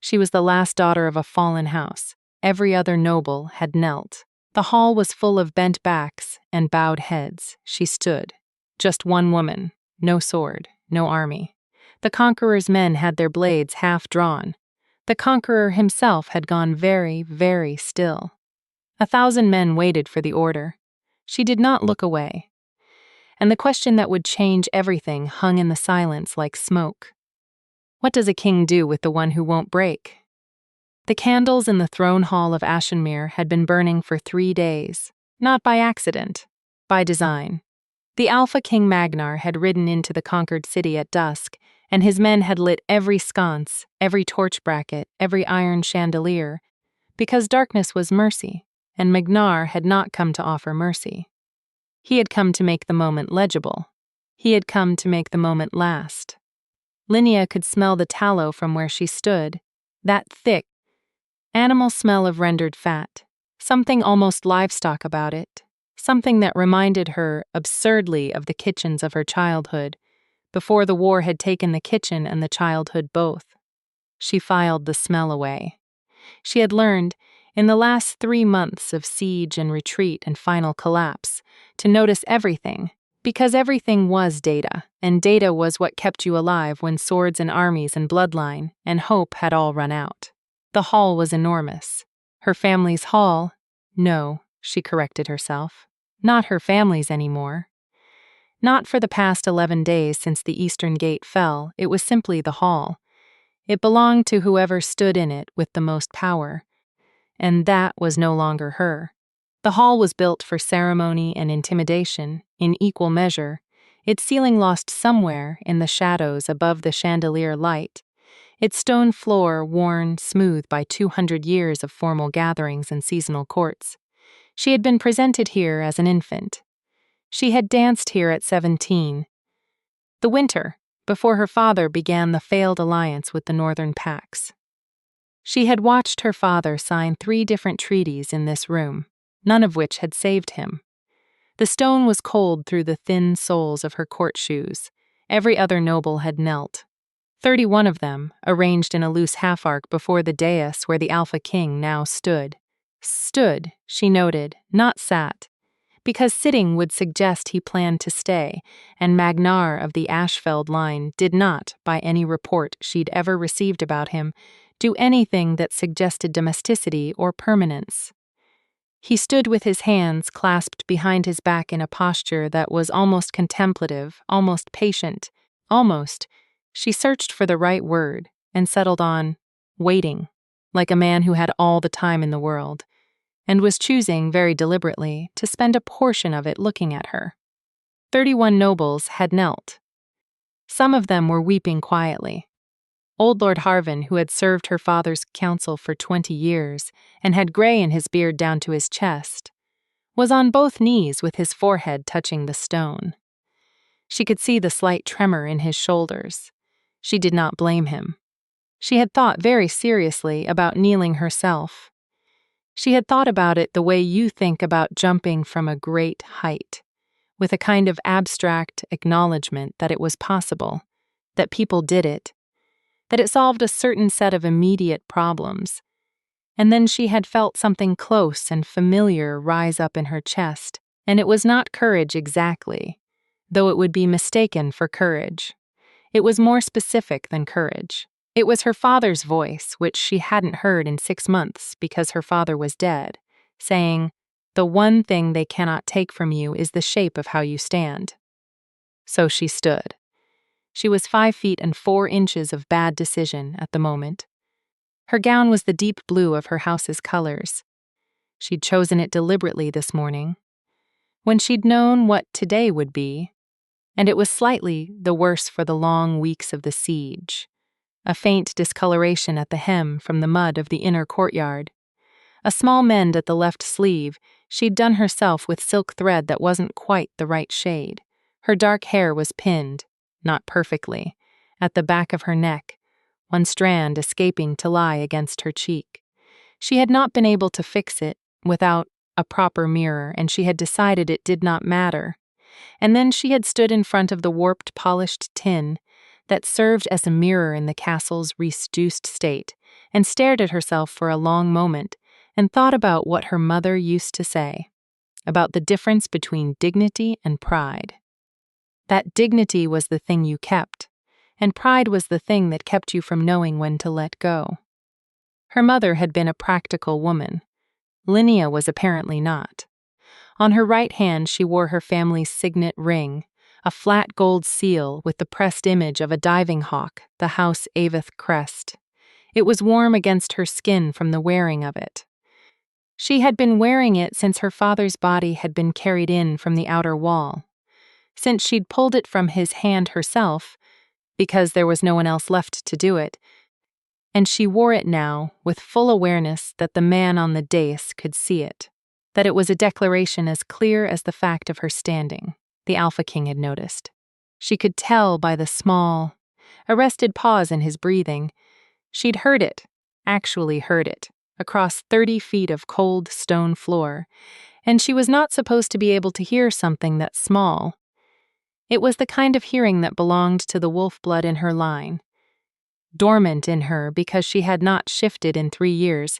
She was the last daughter of a fallen house. Every other noble had knelt. The hall was full of bent backs and bowed heads. She stood. Just one woman. No sword. No army. The conqueror's men had their blades half drawn. The conqueror himself had gone very, very still. 1,000 men waited for the order. She did not look away. And the question that would change everything hung in the silence like smoke. What does a king do with the one who won't break? The candles in the throne hall of Ashenmere had been burning for 3 days, not by accident, by design. The Alpha King Magnar had ridden into the conquered city at dusk, and his men had lit every sconce, every torch bracket, every iron chandelier, because darkness was mercy, and Magnar had not come to offer mercy. He had come to make the moment legible. He had come to make the moment last. Linnea could smell the tallow from where she stood, that thick, animal smell of rendered fat, something almost livestock about it, something that reminded her absurdly of the kitchens of her childhood, before the war had taken the kitchen and the childhood both. She filed the smell away. She had learned, in the last 3 months of siege and retreat and final collapse, to notice everything, because everything was data, and data was what kept you alive when swords and armies and bloodline and hope had all run out. The hall was enormous. Her family's hall? No, she corrected herself. Not her family's anymore. Not for the past 11 days since the Eastern Gate fell, it was simply the hall. It belonged to whoever stood in it with the most power. And that was no longer her. The hall was built for ceremony and intimidation, in equal measure, its ceiling lost somewhere in the shadows above the chandelier light, its stone floor worn smooth by 200 years of formal gatherings and seasonal courts. She had been presented here as an infant. She had danced here at 17. The winter, before her father began the failed alliance with the Northern Pax. She had watched her father sign 3 different treaties in this room, none of which had saved him. The stone was cold through the thin soles of her court shoes. Every other noble had knelt. 31 of them, arranged in a loose half-arc before the dais where the Alpha King now stood. Stood, she noted, not sat, because sitting would suggest he planned to stay, and Magnar of the Ashfeld line did not, by any report she'd ever received about him, do anything that suggested domesticity or permanence. He stood with his hands clasped behind his back in a posture that was almost contemplative, almost patient, almost. She searched for the right word and settled on waiting, like a man who had all the time in the world, and was choosing, very deliberately, to spend a portion of it looking at her. 31 nobles had knelt. Some of them were weeping quietly. Old Lord Harvin, who had served her father's council for 20 years and had gray in his beard down to his chest, was on both knees with his forehead touching the stone. She could see the slight tremor in his shoulders. She did not blame him. She had thought very seriously about kneeling herself. She had thought about it the way you think about jumping from a great height, with a kind of abstract acknowledgement that it was possible, that people did it, that it solved a certain set of immediate problems. And then she had felt something close and familiar rise up in her chest, and it was not courage exactly, though it would be mistaken for courage. It was more specific than courage. It was her father's voice, which she hadn't heard in 6 months because her father was dead, saying, "The one thing they cannot take from you is the shape of how you stand." So she stood. She was 5 feet and 4 inches of bad decision at the moment. Her gown was the deep blue of her house's colors. She'd chosen it deliberately this morning, when she'd known what today would be, and it was slightly the worse for the long weeks of the siege. A faint discoloration at the hem from the mud of the inner courtyard. A small mend at the left sleeve she'd done herself with silk thread that wasn't quite the right shade. Her dark hair was pinned, not perfectly, at the back of her neck, one strand escaping to lie against her cheek. She had not been able to fix it without a proper mirror, and she had decided it did not matter. And then she had stood in front of the warped, polished tin that served as a mirror in the castle's reduced state, and stared at herself for a long moment and thought about what her mother used to say, about the difference between dignity and pride. That dignity was the thing you kept, and pride was the thing that kept you from knowing when to let go. Her mother had been a practical woman. Linnea was apparently not. On her right hand she wore her family's signet ring, a flat gold seal with the pressed image of a diving hawk, the House Avith crest. It was warm against her skin from the wearing of it. She had been wearing it since her father's body had been carried in from the outer wall, since she'd pulled it from his hand herself, because there was no one else left to do it, and she wore it now with full awareness that the man on the dais could see it, that it was a declaration as clear as the fact of her standing, the Alpha King had noticed. She could tell by the small, arrested pause in his breathing. She'd heard it, actually heard it, across 30 feet of cold stone floor, and she was not supposed to be able to hear something that small. It was the kind of hearing that belonged to the wolf blood in her line, dormant in her because she had not shifted in 3 years,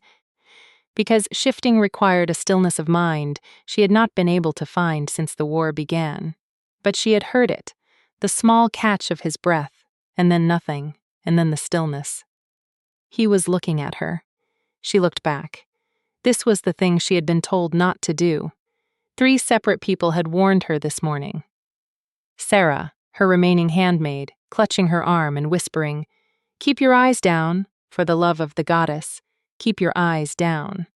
because shifting required a stillness of mind she had not been able to find since the war began. But she had heard it, the small catch of his breath, and then nothing, and then the stillness. He was looking at her. She looked back. This was the thing she had been told not to do. 3 separate people had warned her this morning. Sarah, her remaining handmaid, clutching her arm and whispering, "Keep your eyes down, for the love of the goddess. Keep your eyes down."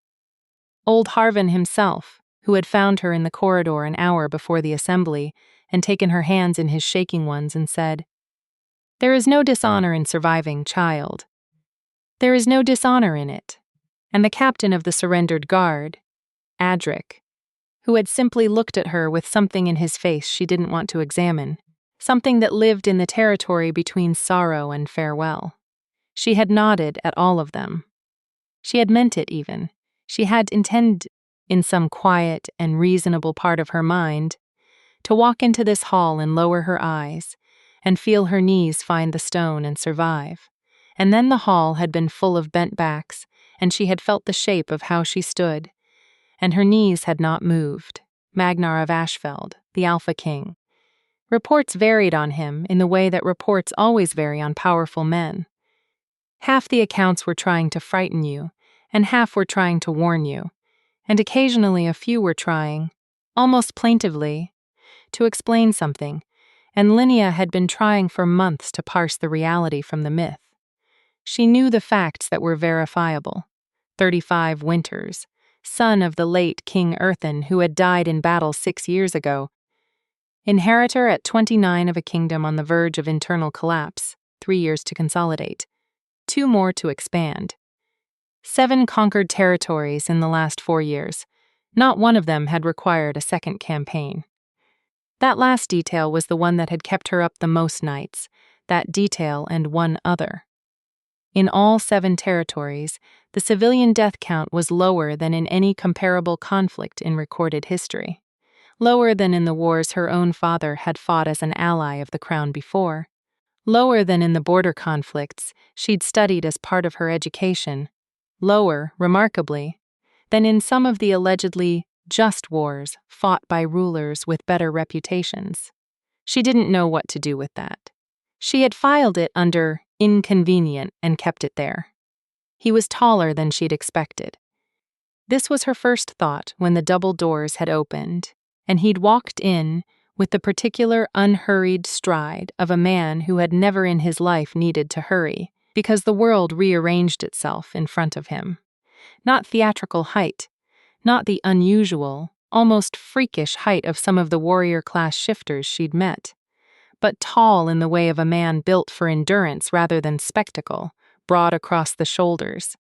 Old Harvin himself, who had found her in the corridor an hour before the assembly and taken her hands in his shaking ones and said, "There is no dishonor in surviving, child. There is no dishonor in it." And the captain of the surrendered guard, Adric, who had simply looked at her with something in his face she didn't want to examine, something that lived in the territory between sorrow and farewell. She had nodded at all of them. She had meant it even. She had intended, in some quiet and reasonable part of her mind, to walk into this hall and lower her eyes, and feel her knees find the stone and survive. And then the hall had been full of bent backs, and she had felt the shape of how she stood, and her knees had not moved. Magnar of Ashfeld, the Alpha King. Reports varied on him in the way that reports always vary on powerful men. Half the accounts were trying to frighten you, and half were trying to warn you, and occasionally a few were trying, almost plaintively, to explain something, and Linnea had been trying for months to parse the reality from the myth. She knew the facts that were verifiable. 35 winters, son of the late King Earthen who had died in battle 6 years ago, inheritor at 29 of a kingdom on the verge of internal collapse, 3 years to consolidate, 2 more to expand. 7 conquered territories in the last 4 years. Not one of them had required a second campaign. That last detail was the one that had kept her up the most nights, that detail and one other. In all 7 territories, the civilian death count was lower than in any comparable conflict in recorded history. Lower than in the wars her own father had fought as an ally of the crown before. Lower than in the border conflicts she'd studied as part of her education. Lower, remarkably, than in some of the allegedly just wars fought by rulers with better reputations. She didn't know what to do with that. She had filed it under inconvenient and kept it there. He was taller than she'd expected. This was her first thought when the double doors had opened, and he'd walked in with the particular unhurried stride of a man who had never in his life needed to hurry, because the world rearranged itself in front of him. Not theatrical height, not the unusual, almost freakish height of some of the warrior-class shifters she'd met, but tall in the way of a man built for endurance rather than spectacle, broad across the shoulders,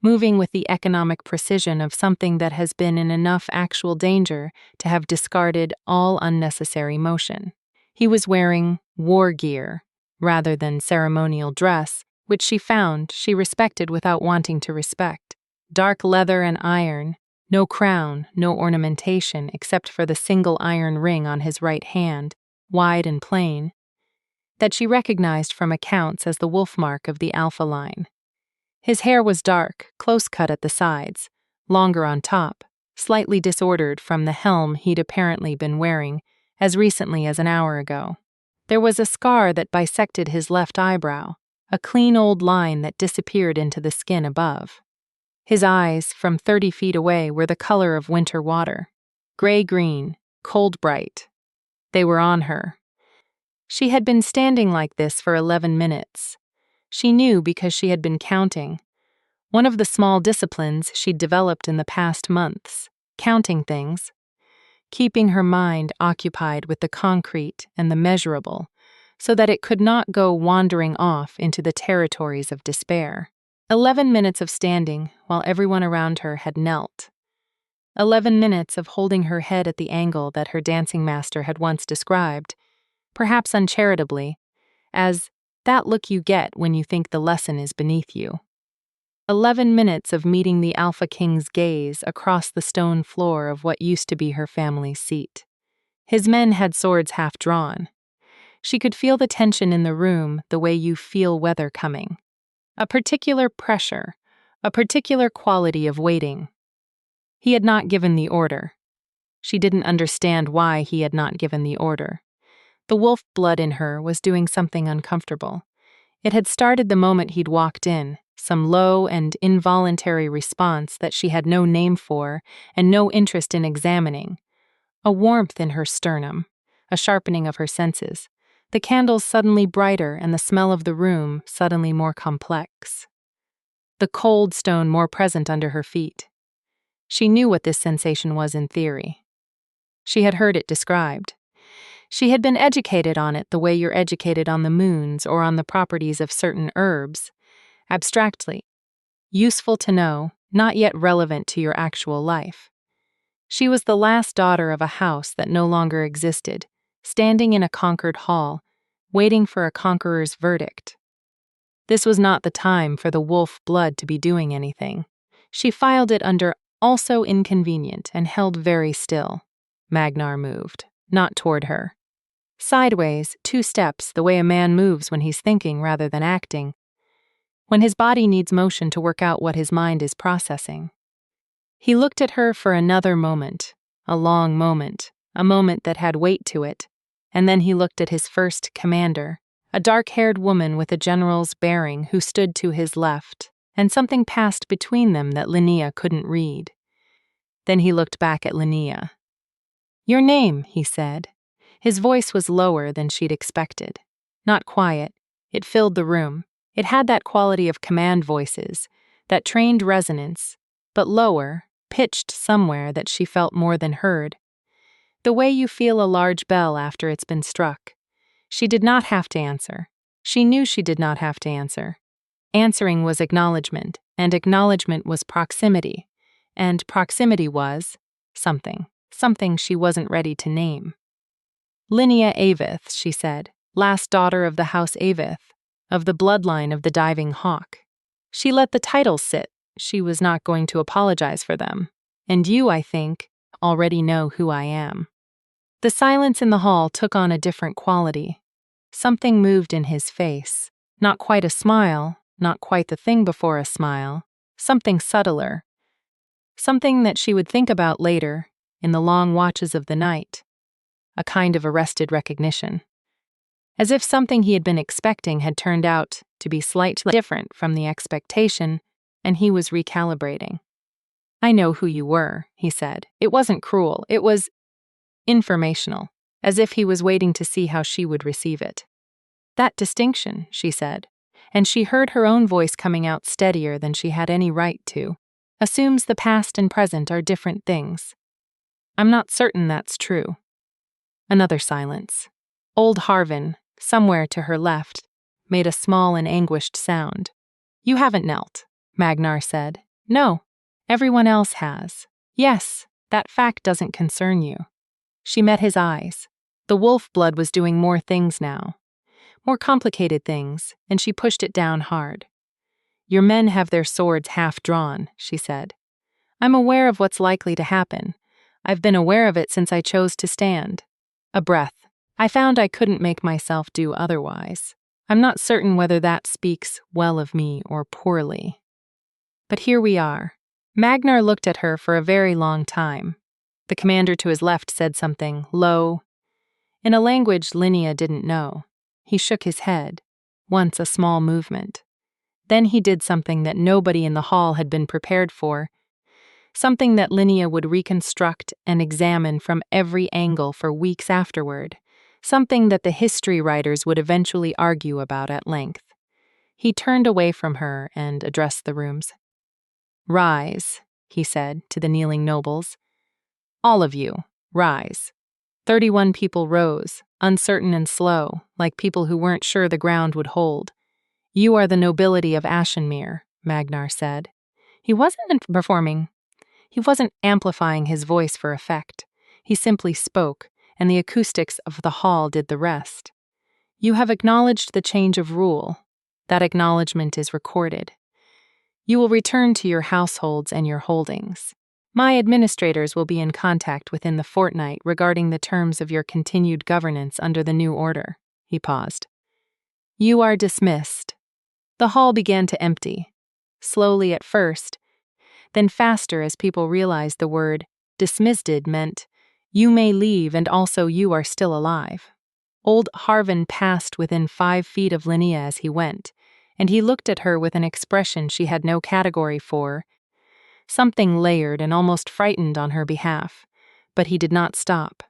moving with the economic precision of something that has been in enough actual danger to have discarded all unnecessary motion. He was wearing war gear rather than ceremonial dress, which she respected without wanting to respect. Dark leather and iron, no crown, no ornamentation except for the single iron ring on his right hand, wide and plain, that she recognized from accounts as the wolf mark of the Alpha line. His hair was dark, close-cut at the sides, longer on top, slightly disordered from the helm he'd apparently been wearing as recently as an hour ago. There was a scar that bisected his left eyebrow, a clean old line that disappeared into the skin above. His eyes, from 30 feet away, were the color of winter water. Gray-green, cold-bright. They were on her. She had been standing like this for 11 minutes. She knew because she had been counting. One of the small disciplines she'd developed in the past months, counting things. Keeping her mind occupied with the concrete and the measurable, so that it could not go wandering off into the territories of despair. 11 minutes of standing while everyone around her had knelt. 11 minutes of holding her head at the angle that her dancing master had once described, perhaps uncharitably, as that look you get when you think the lesson is beneath you. 11 minutes of meeting the Alpha King's gaze across the stone floor of what used to be her family's seat. His men had swords half drawn. She could feel the tension in the room the way you feel weather coming. A particular pressure, a particular quality of waiting. He had not given the order. She didn't understand why he had not given the order. The wolf blood in her was doing something uncomfortable. It had started the moment he'd walked in, some low and involuntary response that she had no name for and no interest in examining. A warmth in her sternum, a sharpening of her senses, the candles suddenly brighter and the smell of the room suddenly more complex. The cold stone more present under her feet. She knew what this sensation was in theory. She had heard it described. She had been educated on it the way you're educated on the moons or on the properties of certain herbs, abstractly. Useful to know, not yet relevant to your actual life. She was the last daughter of a house that no longer existed, standing in a conquered hall, waiting for a conqueror's verdict. This was not the time for the wolf blood to be doing anything. She filed it under also inconvenient and held very still. Magnar moved, not toward her. Sideways, 2 steps, the way a man moves when he's thinking rather than acting, when his body needs motion to work out what his mind is processing. He looked at her for another moment, a long moment, a moment that had weight to it, and then he looked at his first commander, a dark-haired woman with a general's bearing who stood to his left, and something passed between them that Linnea couldn't read. Then he looked back at Linnea. "Your name," he said. His voice was lower than she'd expected. Not quiet. It filled the room. It had that quality of command voices, that trained resonance, but lower, pitched somewhere that she felt more than heard. The way you feel a large bell after it's been struck. She did not have to answer. She knew she did not have to answer. Answering was acknowledgement, and acknowledgement was proximity, and proximity was something she wasn't ready to name. "Linnea Avith," she said, "last daughter of the House Avith, of the bloodline of the diving hawk." She let the titles sit. She was not going to apologize for them. "And you, I think, already know who I am." The silence in the hall took on a different quality. Something moved in his face. Not quite a smile, not quite the thing before a smile. Something subtler. Something that she would think about later, in the long watches of the night. A kind of arrested recognition. As if something he had been expecting had turned out to be slightly different from the expectation, and he was recalibrating. "I know who you were," he said. "It wasn't cruel, it was informational," as if he was waiting to see how she would receive it. "That distinction," she said, and she heard her own voice coming out steadier than she had any right to, "assumes the past and present are different things. I'm not certain that's true." Another silence. Old Harvin, somewhere to her left, made a small and anguished sound. "You haven't knelt," Magnar said. "No, everyone else has. Yes, that fact doesn't concern you." She met his eyes. The wolf blood was doing more things now. More complicated things, and she pushed it down hard. "Your men have their swords half drawn," she said. "I'm aware of what's likely to happen. I've been aware of it since I chose to stand." A breath. "I found I couldn't make myself do otherwise. I'm not certain whether that speaks well of me or poorly." But here we are. Magnar looked at her for a very long time. The commander to his left said something low, in a language Linnea didn't know. He shook his head, once a small movement. Then he did something that nobody in the hall had been prepared for, something that Linnea would reconstruct and examine from every angle for weeks afterward, something that the history writers would eventually argue about at length. He turned away from her and addressed the rooms. "Rise," he said to the kneeling nobles. "All of you, rise." 31 people rose, uncertain and slow, like people who weren't sure the ground would hold. "You are the nobility of Ashenmere," Magnar said. He wasn't performing. He wasn't amplifying his voice for effect. He simply spoke, and the acoustics of the hall did the rest. "You have acknowledged the change of rule. That acknowledgement is recorded. You will return to your households and your holdings. My administrators will be in contact within the fortnight regarding the terms of your continued governance under the new order." He paused. "You are dismissed." The hall began to empty, slowly at first, then faster as people realized the word dismissed meant, "You may leave and also you are still alive." Old Harvin passed within 5 feet of Linnea as he went, and he looked at her with an expression she had no category for, something layered and almost frightened on her behalf, but he did not stop.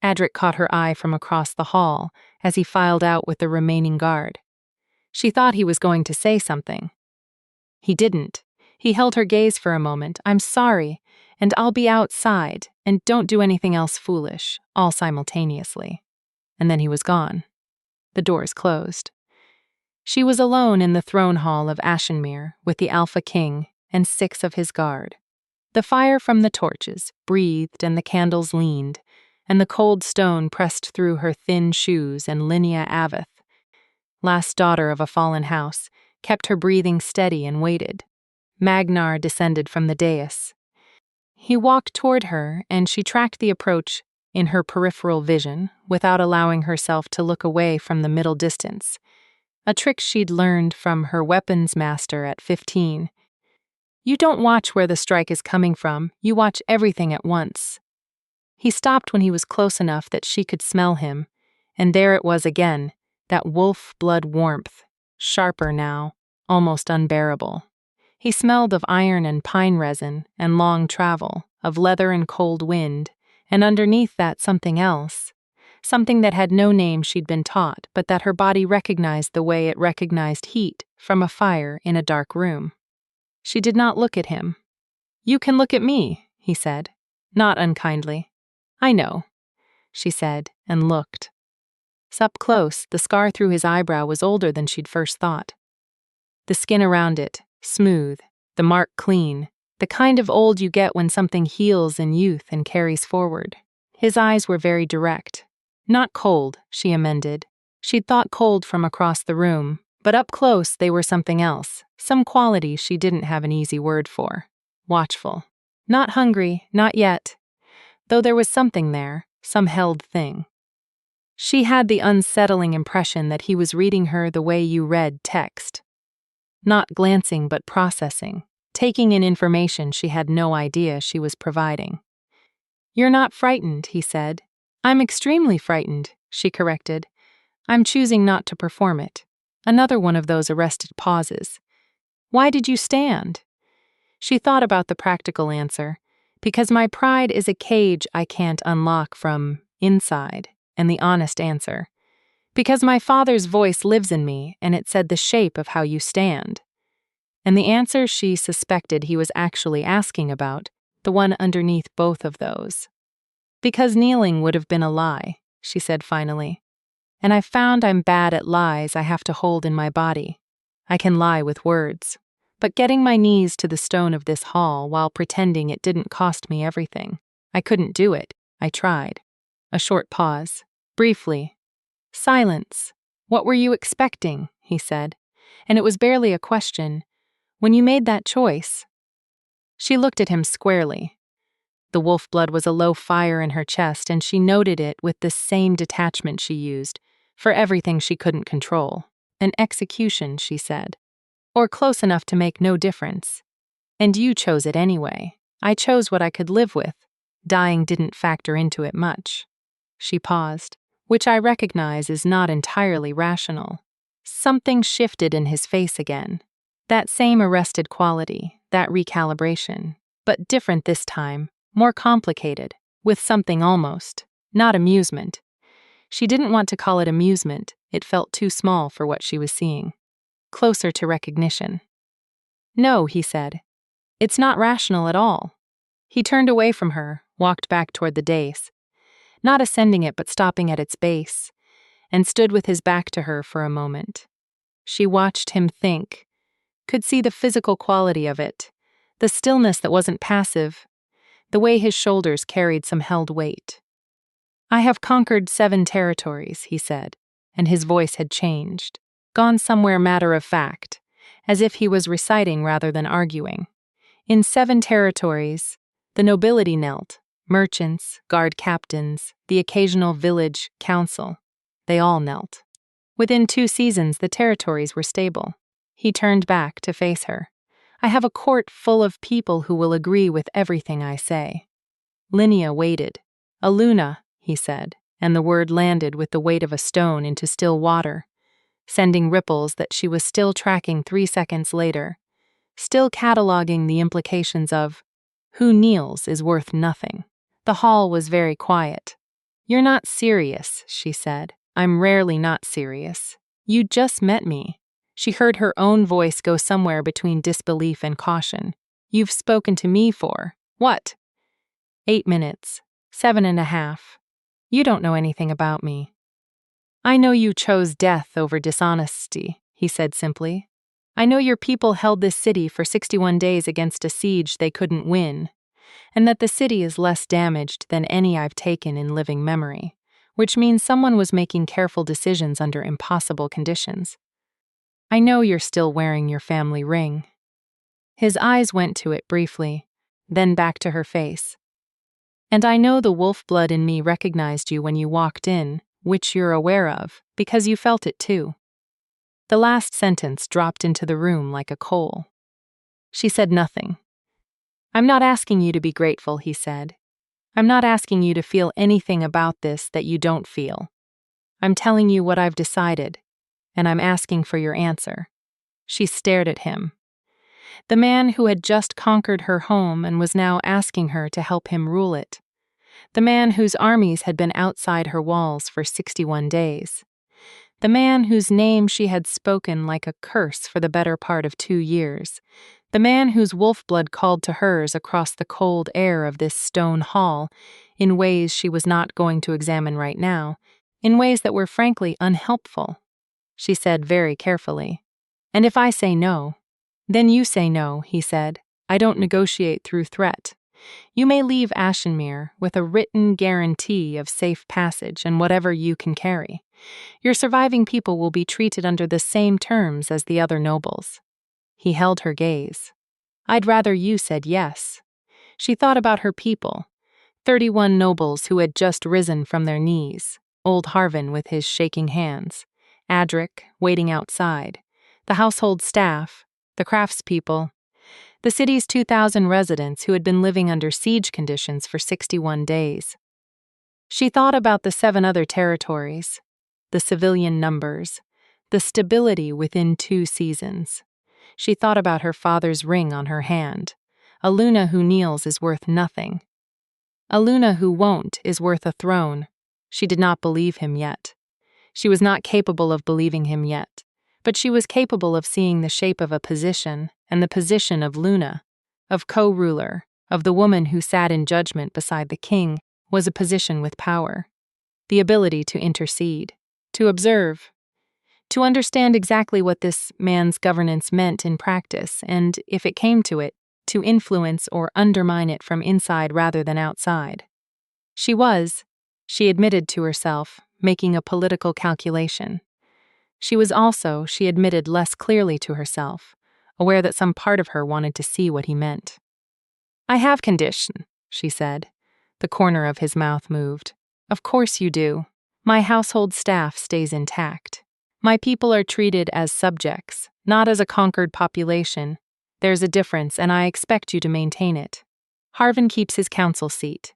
Adric caught her eye from across the hall as he filed out with the remaining guard. She thought he was going to say something. He didn't. He held her gaze for a moment. "I'm sorry, and I'll be outside, and don't do anything else foolish," all simultaneously. And then he was gone. The doors closed. She was alone in the throne hall of Ashenmere with the Alpha King and 6 of his guard. The fire from the torches breathed and the candles leaned, and the cold stone pressed through her thin shoes, and Linnea Aveth, last daughter of a fallen house, kept her breathing steady and waited. Magnar descended from the dais. He walked toward her, and she tracked the approach in her peripheral vision without allowing herself to look away from the middle distance, a trick she'd learned from her weapons master at 15. You don't watch where the strike is coming from, you watch everything at once. He stopped when he was close enough that she could smell him, and there it was again, that wolf blood warmth, sharper now, almost unbearable. He smelled of iron and pine resin and long travel, of leather and cold wind, and underneath that something else, something that had no name she'd been taught, but that her body recognized the way it recognized heat from a fire in a dark room. She did not look at him. "You can look at me," he said, not unkindly. "I know," she said, and looked. Up close, the scar through his eyebrow was older than she'd first thought. The skin around it, smooth, the mark clean, the kind of old you get when something heals in youth and carries forward. His eyes were very direct. Not cold, she amended. She'd thought cold from across the room, but up close they were something else, some quality she didn't have an easy word for. Watchful. Not hungry, not yet. Though there was something there, some held thing. She had the unsettling impression that he was reading her the way you read text. Not glancing but processing, taking in information she had no idea she was providing. "You're not frightened," he said. "I'm extremely frightened," she corrected. "I'm choosing not to perform it." Another one of those arrested pauses. "Why did you stand?" She thought about the practical answer. "Because my pride is a cage I can't unlock from inside," and the honest answer. "Because my father's voice lives in me, and it said the shape of how you stand." And the answer she suspected he was actually asking about, the one underneath both of those. "Because kneeling would have been a lie," she said finally. "And I've found I'm bad at lies I have to hold in my body. I can lie with words. But getting my knees to the stone of this hall while pretending it didn't cost me everything. I couldn't do it. I tried." A short pause. Briefly. "Silence. What were you expecting?" he said. And it was barely a question. "When you made that choice?" She looked at him squarely. The wolf blood was a low fire in her chest, and she noted it with the same detachment she used for everything she couldn't control. An execution, she said. Or close enough to make no difference. And you chose it anyway. I chose what I could live with. Dying didn't factor into it much. She paused, which I recognize is not entirely rational. Something shifted in his face again. That same arrested quality, that recalibration, but different this time, more complicated, with something almost, not amusement. She didn't want to call it amusement, it felt too small for what she was seeing. Closer to recognition. No, he said. It's not rational at all. He turned away from her, walked back toward the dais, not ascending it but stopping at its base, and stood with his back to her for a moment. She watched him think, could see the physical quality of it, the stillness that wasn't passive, the way his shoulders carried some held weight. I have conquered 7 territories, he said, and his voice had changed, gone somewhere matter of fact, as if he was reciting rather than arguing. In 7 territories, the nobility knelt, merchants, guard captains, the occasional village council. They all knelt. Within 2 seasons, the territories were stable. He turned back to face her. I have a court full of people who will agree with everything I say. Linnea waited. Aluna, he said, and the word landed with the weight of a stone into still water, sending ripples that she was still tracking 3 seconds later, still cataloging the implications of, who kneels is worth nothing. The hall was very quiet. You're not serious, she said. I'm rarely not serious. You just met me. She heard her own voice go somewhere between disbelief and caution. You've spoken to me for, what? 8 minutes. 7.5. You don't know anything about me. I know you chose death over dishonesty, he said simply. I know your people held this city for 61 days against a siege they couldn't win, and that the city is less damaged than any I've taken in living memory, which means someone was making careful decisions under impossible conditions. I know you're still wearing your family ring. His eyes went to it briefly, then back to her face. And I know the wolf blood in me recognized you when you walked in, which you're aware of, because you felt it too. The last sentence dropped into the room like a coal. She said nothing. I'm not asking you to be grateful, he said. I'm not asking you to feel anything about this that you don't feel. I'm telling you what I've decided, and I'm asking for your answer. She stared at him. The man who had just conquered her home and was now asking her to help him rule it. The man whose armies had been outside her walls for 61 days. The man whose name she had spoken like a curse for the better part of 2 years. The man whose wolf blood called to hers across the cold air of this stone hall in ways she was not going to examine right now, in ways that were frankly unhelpful. She said very carefully, and if I say no, then you say no, he said. I don't negotiate through threat. You may leave Ashenmere with a written guarantee of safe passage and whatever you can carry. Your surviving people will be treated under the same terms as the other nobles. He held her gaze. I'd rather you said yes. She thought about her people, 31 nobles who had just risen from their knees, old Harvin with his shaking hands, Adric waiting outside, the household staff, the craftspeople, the city's 2,000 residents who had been living under siege conditions for 61 days. She thought about the 7 other territories, the civilian numbers, the stability within 2 seasons. She thought about her father's ring on her hand. A Luna who kneels is worth nothing. A Luna who won't is worth a throne. She did not believe him yet. She was not capable of believing him yet, but she was capable of seeing the shape of a position, and the position of Luna, of co-ruler, of the woman who sat in judgment beside the king, was a position with power. The ability to intercede, to observe, to understand exactly what this man's governance meant in practice, and, if it came to it, to influence or undermine it from inside rather than outside. She was, she admitted to herself, making a political calculation. She was also, she admitted less clearly to herself, aware that some part of her wanted to see what he meant. I have condition, she said. The corner of his mouth moved. Of course you do. My household staff stays intact. My people are treated as subjects, not as a conquered population. There's a difference, and I expect you to maintain it. Harvin keeps his council seat.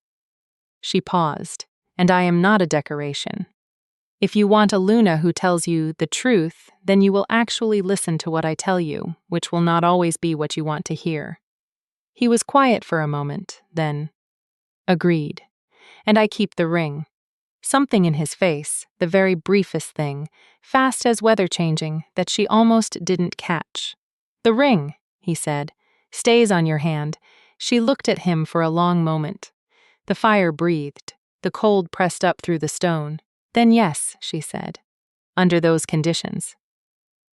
She paused. And I am not a decoration. If you want a Luna who tells you the truth, then you will actually listen to what I tell you, which will not always be what you want to hear. He was quiet for a moment, then, agreed. And I keep the ring. Something in his face, the very briefest thing, fast as weather changing, that she almost didn't catch. The ring, he said, stays on your hand. She looked at him for a long moment. The fire breathed. The cold pressed up through the stone. Then yes, she said. Under those conditions.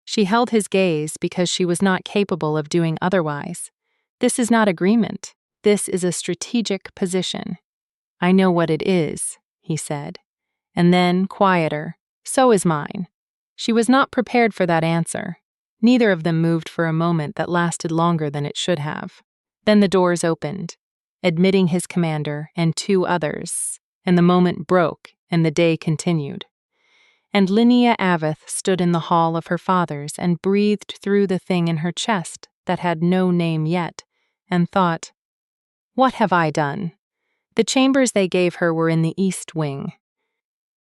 She held his gaze because she was not capable of doing otherwise. This is not agreement. This is a strategic position. I know what it is, he said. And then, quieter, so is mine. She was not prepared for that answer. Neither of them moved for a moment that lasted longer than it should have. Then the doors opened, admitting his commander and two others, and the moment broke and the day continued. And Linnea Aveth stood in the hall of her fathers and breathed through the thing in her chest that had no name yet, and thought, what have I done? The chambers they gave her were in the east wing.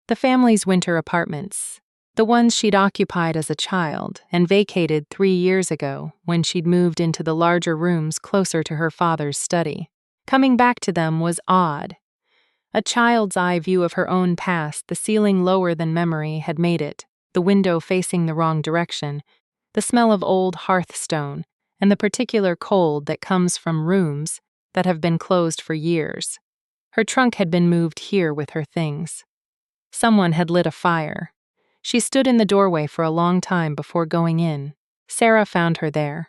The family's winter apartments, the ones she'd occupied as a child and vacated 3 years ago when she'd moved into the larger rooms closer to her father's study. Coming back to them was odd. A child's eye view of her own past, the ceiling lower than memory had made it, the window facing the wrong direction, the smell of old hearthstone, and the particular cold that comes from rooms that have been closed for years. Her trunk had been moved here with her things. Someone had lit a fire. She stood in the doorway for a long time before going in. Sarah found her there.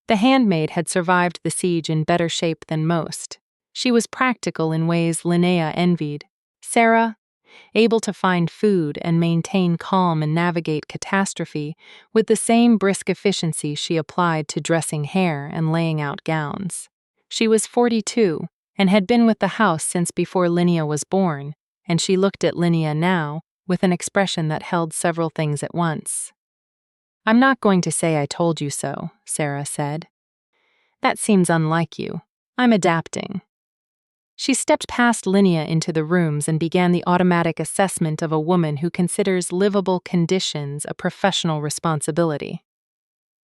The handmaid had survived the siege in better shape than most. She was practical in ways Linnea envied. Sarah, able to find food and maintain calm and navigate catastrophe with the same brisk efficiency she applied to dressing hair and laying out gowns. She was 42 and had been with the house since before Linnea was born, and she looked at Linnea now with an expression that held several things at once. I'm not going to say I told you so, Sarah said. That seems unlike you. I'm adapting. She stepped past Linnea into the rooms and began the automatic assessment of a woman who considers livable conditions a professional responsibility.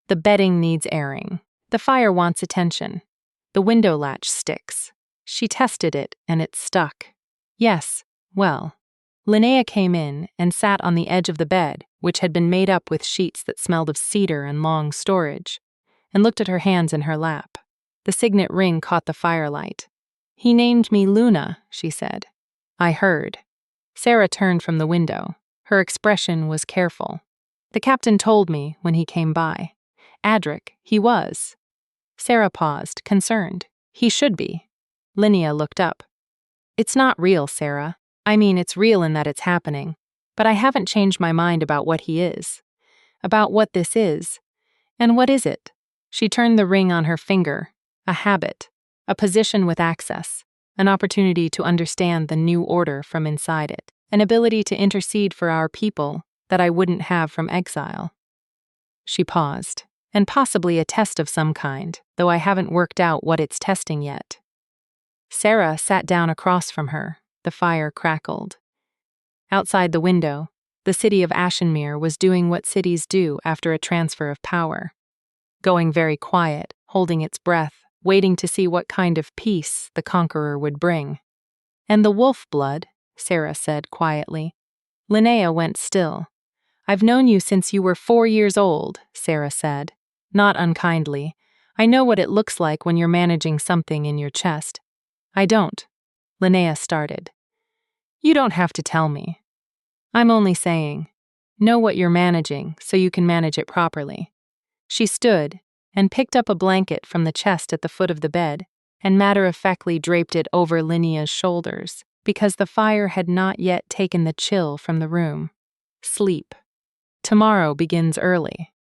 The bedding needs airing. The fire wants attention. The window latch sticks. She tested it, and it stuck. Yes, well. Linnea came in and sat on the edge of the bed, which had been made up with sheets that smelled of cedar and long storage, and looked at her hands in her lap. The signet ring caught the firelight. He named me Luna, she said. I heard. Sarah turned from the window. Her expression was careful. The captain told me when he came by. Adric, he was. Sarah paused, concerned. He should be. Linnea looked up. It's not real, Sarah. I mean, it's real in that it's happening. But I haven't changed my mind about what he is. About what this is. And what is it? She turned the ring on her finger. A habit. A position with access, an opportunity to understand the new order from inside it, an ability to intercede for our people that I wouldn't have from exile. She paused, and possibly a test of some kind, though I haven't worked out what it's testing yet. Sarah sat down across from her. The fire crackled. Outside the window, the city of Ashenmere was doing what cities do after a transfer of power. Going very quiet, holding its breath, waiting to see what kind of peace the conqueror would bring. And the wolf blood, Sarah said quietly. Linnea went still. I've known you since you were 4 years old, Sarah said. Not unkindly. I know what it looks like when you're managing something in your chest. I don't. Linnea started. You don't have to tell me. I'm only saying, know what you're managing so you can manage it properly. She stood and picked up a blanket from the chest at the foot of the bed and matter-of-factly draped it over Linnea's shoulders because the fire had not yet taken the chill from the room. Sleep. Tomorrow begins early.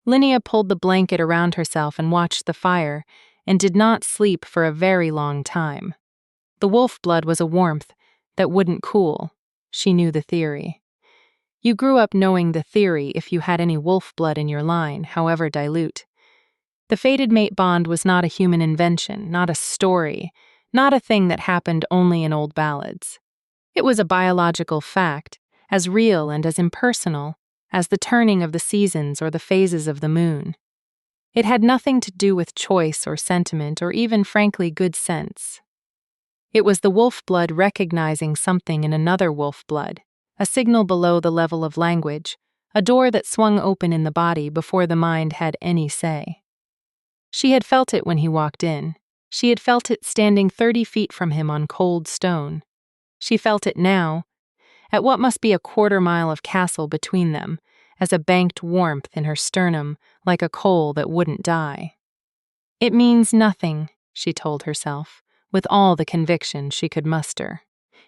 Linnea pulled the blanket around herself and watched the fire and did not sleep for a very long time. The wolf blood was a warmth that wouldn't cool. She knew the theory. You grew up knowing the theory if you had any wolf blood in your line, however dilute. The fated mate bond was not a human invention, not a story, not a thing that happened only in old ballads. It was a biological fact, as real and as impersonal as the turning of the seasons or the phases of the moon. It had nothing to do with choice or sentiment or even, frankly, good sense. It was the wolf blood recognizing something in another wolf blood, a signal below the level of language, a door that swung open in the body before the mind had any say. She had felt it when he walked in. She had felt it standing 30 feet from him on cold stone. She felt it now, at what must be a quarter-mile of castle between them, as a banked warmth in her sternum, like a coal that wouldn't die. It means nothing, she told herself, with all the conviction she could muster.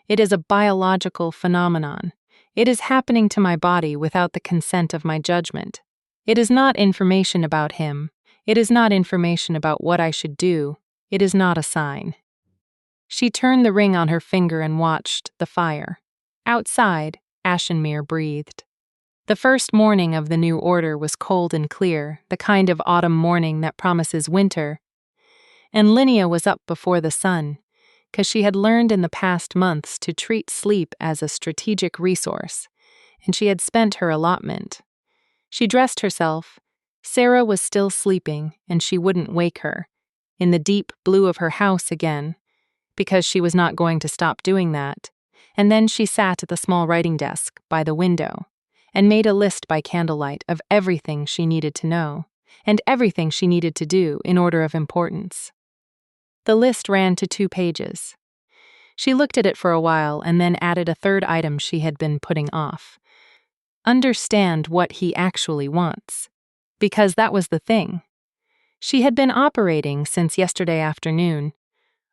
It is a biological phenomenon. It is happening to my body without the consent of my judgment. It is not information about him. It is not information about what I should do. It is not a sign. She turned the ring on her finger and watched the fire. Outside, Ashenmere breathed. The first morning of the new order was cold and clear, the kind of autumn morning that promises winter. And Linnea was up before the sun, 'cause she had learned in the past months to treat sleep as a strategic resource, and she had spent her allotment. She dressed herself. Sarah was still sleeping, and she wouldn't wake her, in the deep blue of her house again, because she was not going to stop doing that. And then she sat at the small writing desk by the window and made a list by candlelight of everything she needed to know and everything she needed to do in order of importance. The list ran to 2 pages. She looked at it for a while and then added a third item she had been putting off. Understand what he actually wants. Because that was the thing. She had been operating since yesterday afternoon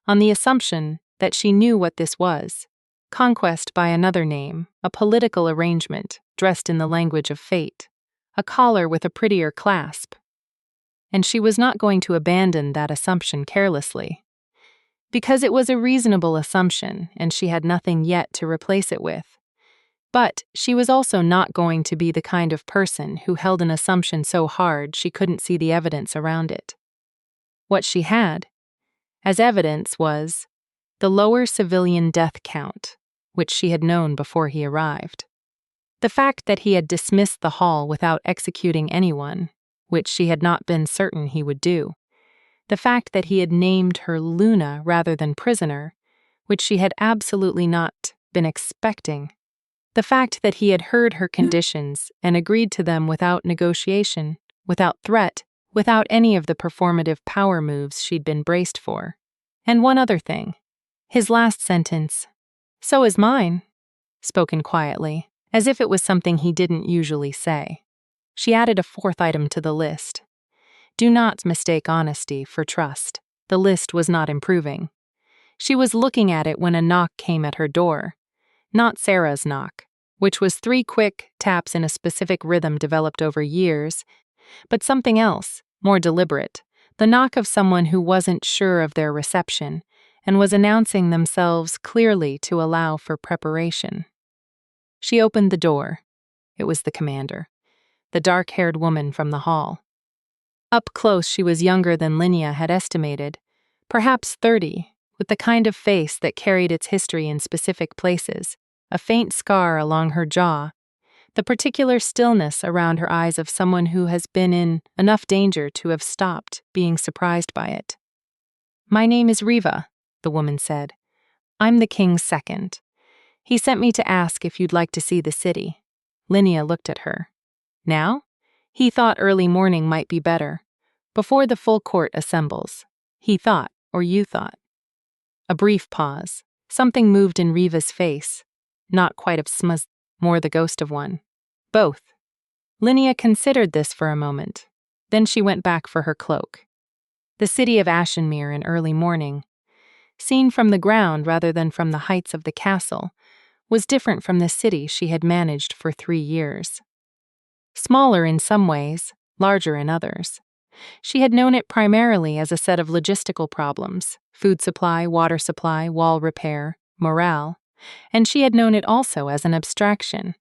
on the assumption that she knew what this was. Conquest by another name, a political arrangement dressed in the language of fate, a collar with a prettier clasp. And she was not going to abandon that assumption carelessly, because it was a reasonable assumption and she had nothing yet to replace it with. But she was also not going to be the kind of person who held an assumption so hard she couldn't see the evidence around it. What she had, as evidence, was the lower civilian death count, which she had known before he arrived. The fact that he had dismissed the hall without executing anyone, which she had not been certain he would do. The fact that he had named her Luna rather than prisoner, which she had absolutely not been expecting. The fact that he had heard her conditions and agreed to them without negotiation, without threat, without any of the performative power moves she'd been braced for. And one other thing. His last sentence, "So is mine," spoken quietly, as if it was something he didn't usually say. She added a 4th item to the list. Do not mistake honesty for trust. The list was not improving. She was looking at it when a knock came at her door. Not Sarah's knock, which was 3 quick taps in a specific rhythm developed over years, but something else, more deliberate, the knock of someone who wasn't sure of their reception and was announcing themselves clearly to allow for preparation. She opened the door. It was the commander, the dark-haired woman from the hall. Up close, she was younger than Linnea had estimated, perhaps 30, with the kind of face that carried its history in specific places, a faint scar along her jaw, the particular stillness around her eyes of someone who has been in enough danger to have stopped being surprised by it. "My name is Riva," the woman said. "I'm the king's second. He sent me to ask if you'd like to see the city." Linnea looked at her. Now? He thought early morning might be better, before the full court assembles. He thought, or you thought. A brief pause. Something moved in Riva's face. Not quite of smuz, more the ghost of one. Both. Linnea considered this for a moment. Then she went back for her cloak. The city of Ashenmere in early morning, seen from the ground rather than from the heights of the castle, was different from the city she had managed for 3 years. Smaller in some ways, larger in others. She had known it primarily as a set of logistical problems, food supply, water supply, wall repair, morale, and she had known it also as an abstraction.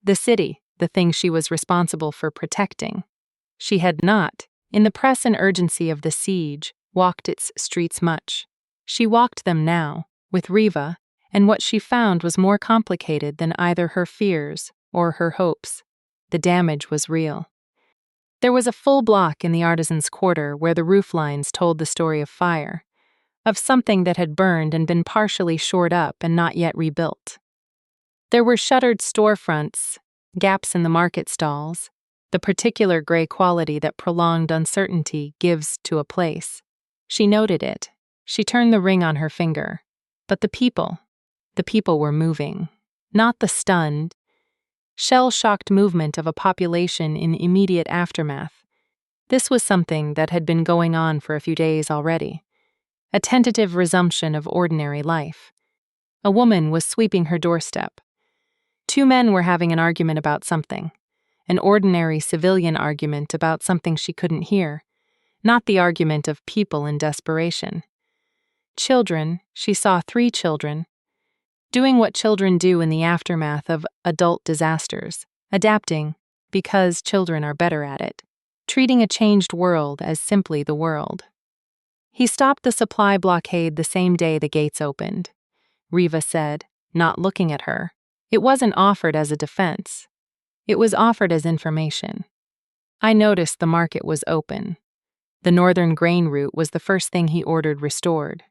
The city, the thing she was responsible for protecting. She had not, In the press and urgency of the siege, walked its streets much. She walked them now, with Riva, and what she found was more complicated than either her fears or her hopes. The damage was real. There was a full block in the artisans' quarter where the roof lines told the story of fire, of something that had burned and been partially shored up and not yet rebuilt. There were shuttered storefronts, gaps in the market stalls, the particular gray quality that prolonged uncertainty gives to a place. She noted it. She turned the ring on her finger. But the people were moving. Not the stunned, shell-shocked movement of a population in immediate aftermath. This was something that had been going on for a few days already. A tentative resumption of ordinary life. A woman was sweeping her doorstep. Two men were having an argument about something. An ordinary civilian argument about something she couldn't hear. Not the argument of people in desperation. Children, she saw 3 children, doing what children do in the aftermath of adult disasters, adapting, because children are better at it, treating a changed world as simply the world. He stopped the supply blockade the same day the gates opened. Riva said, not looking at her. It wasn't offered as a defense. It was offered as information. I noticed the market was open. The northern grain route was the first thing he ordered restored.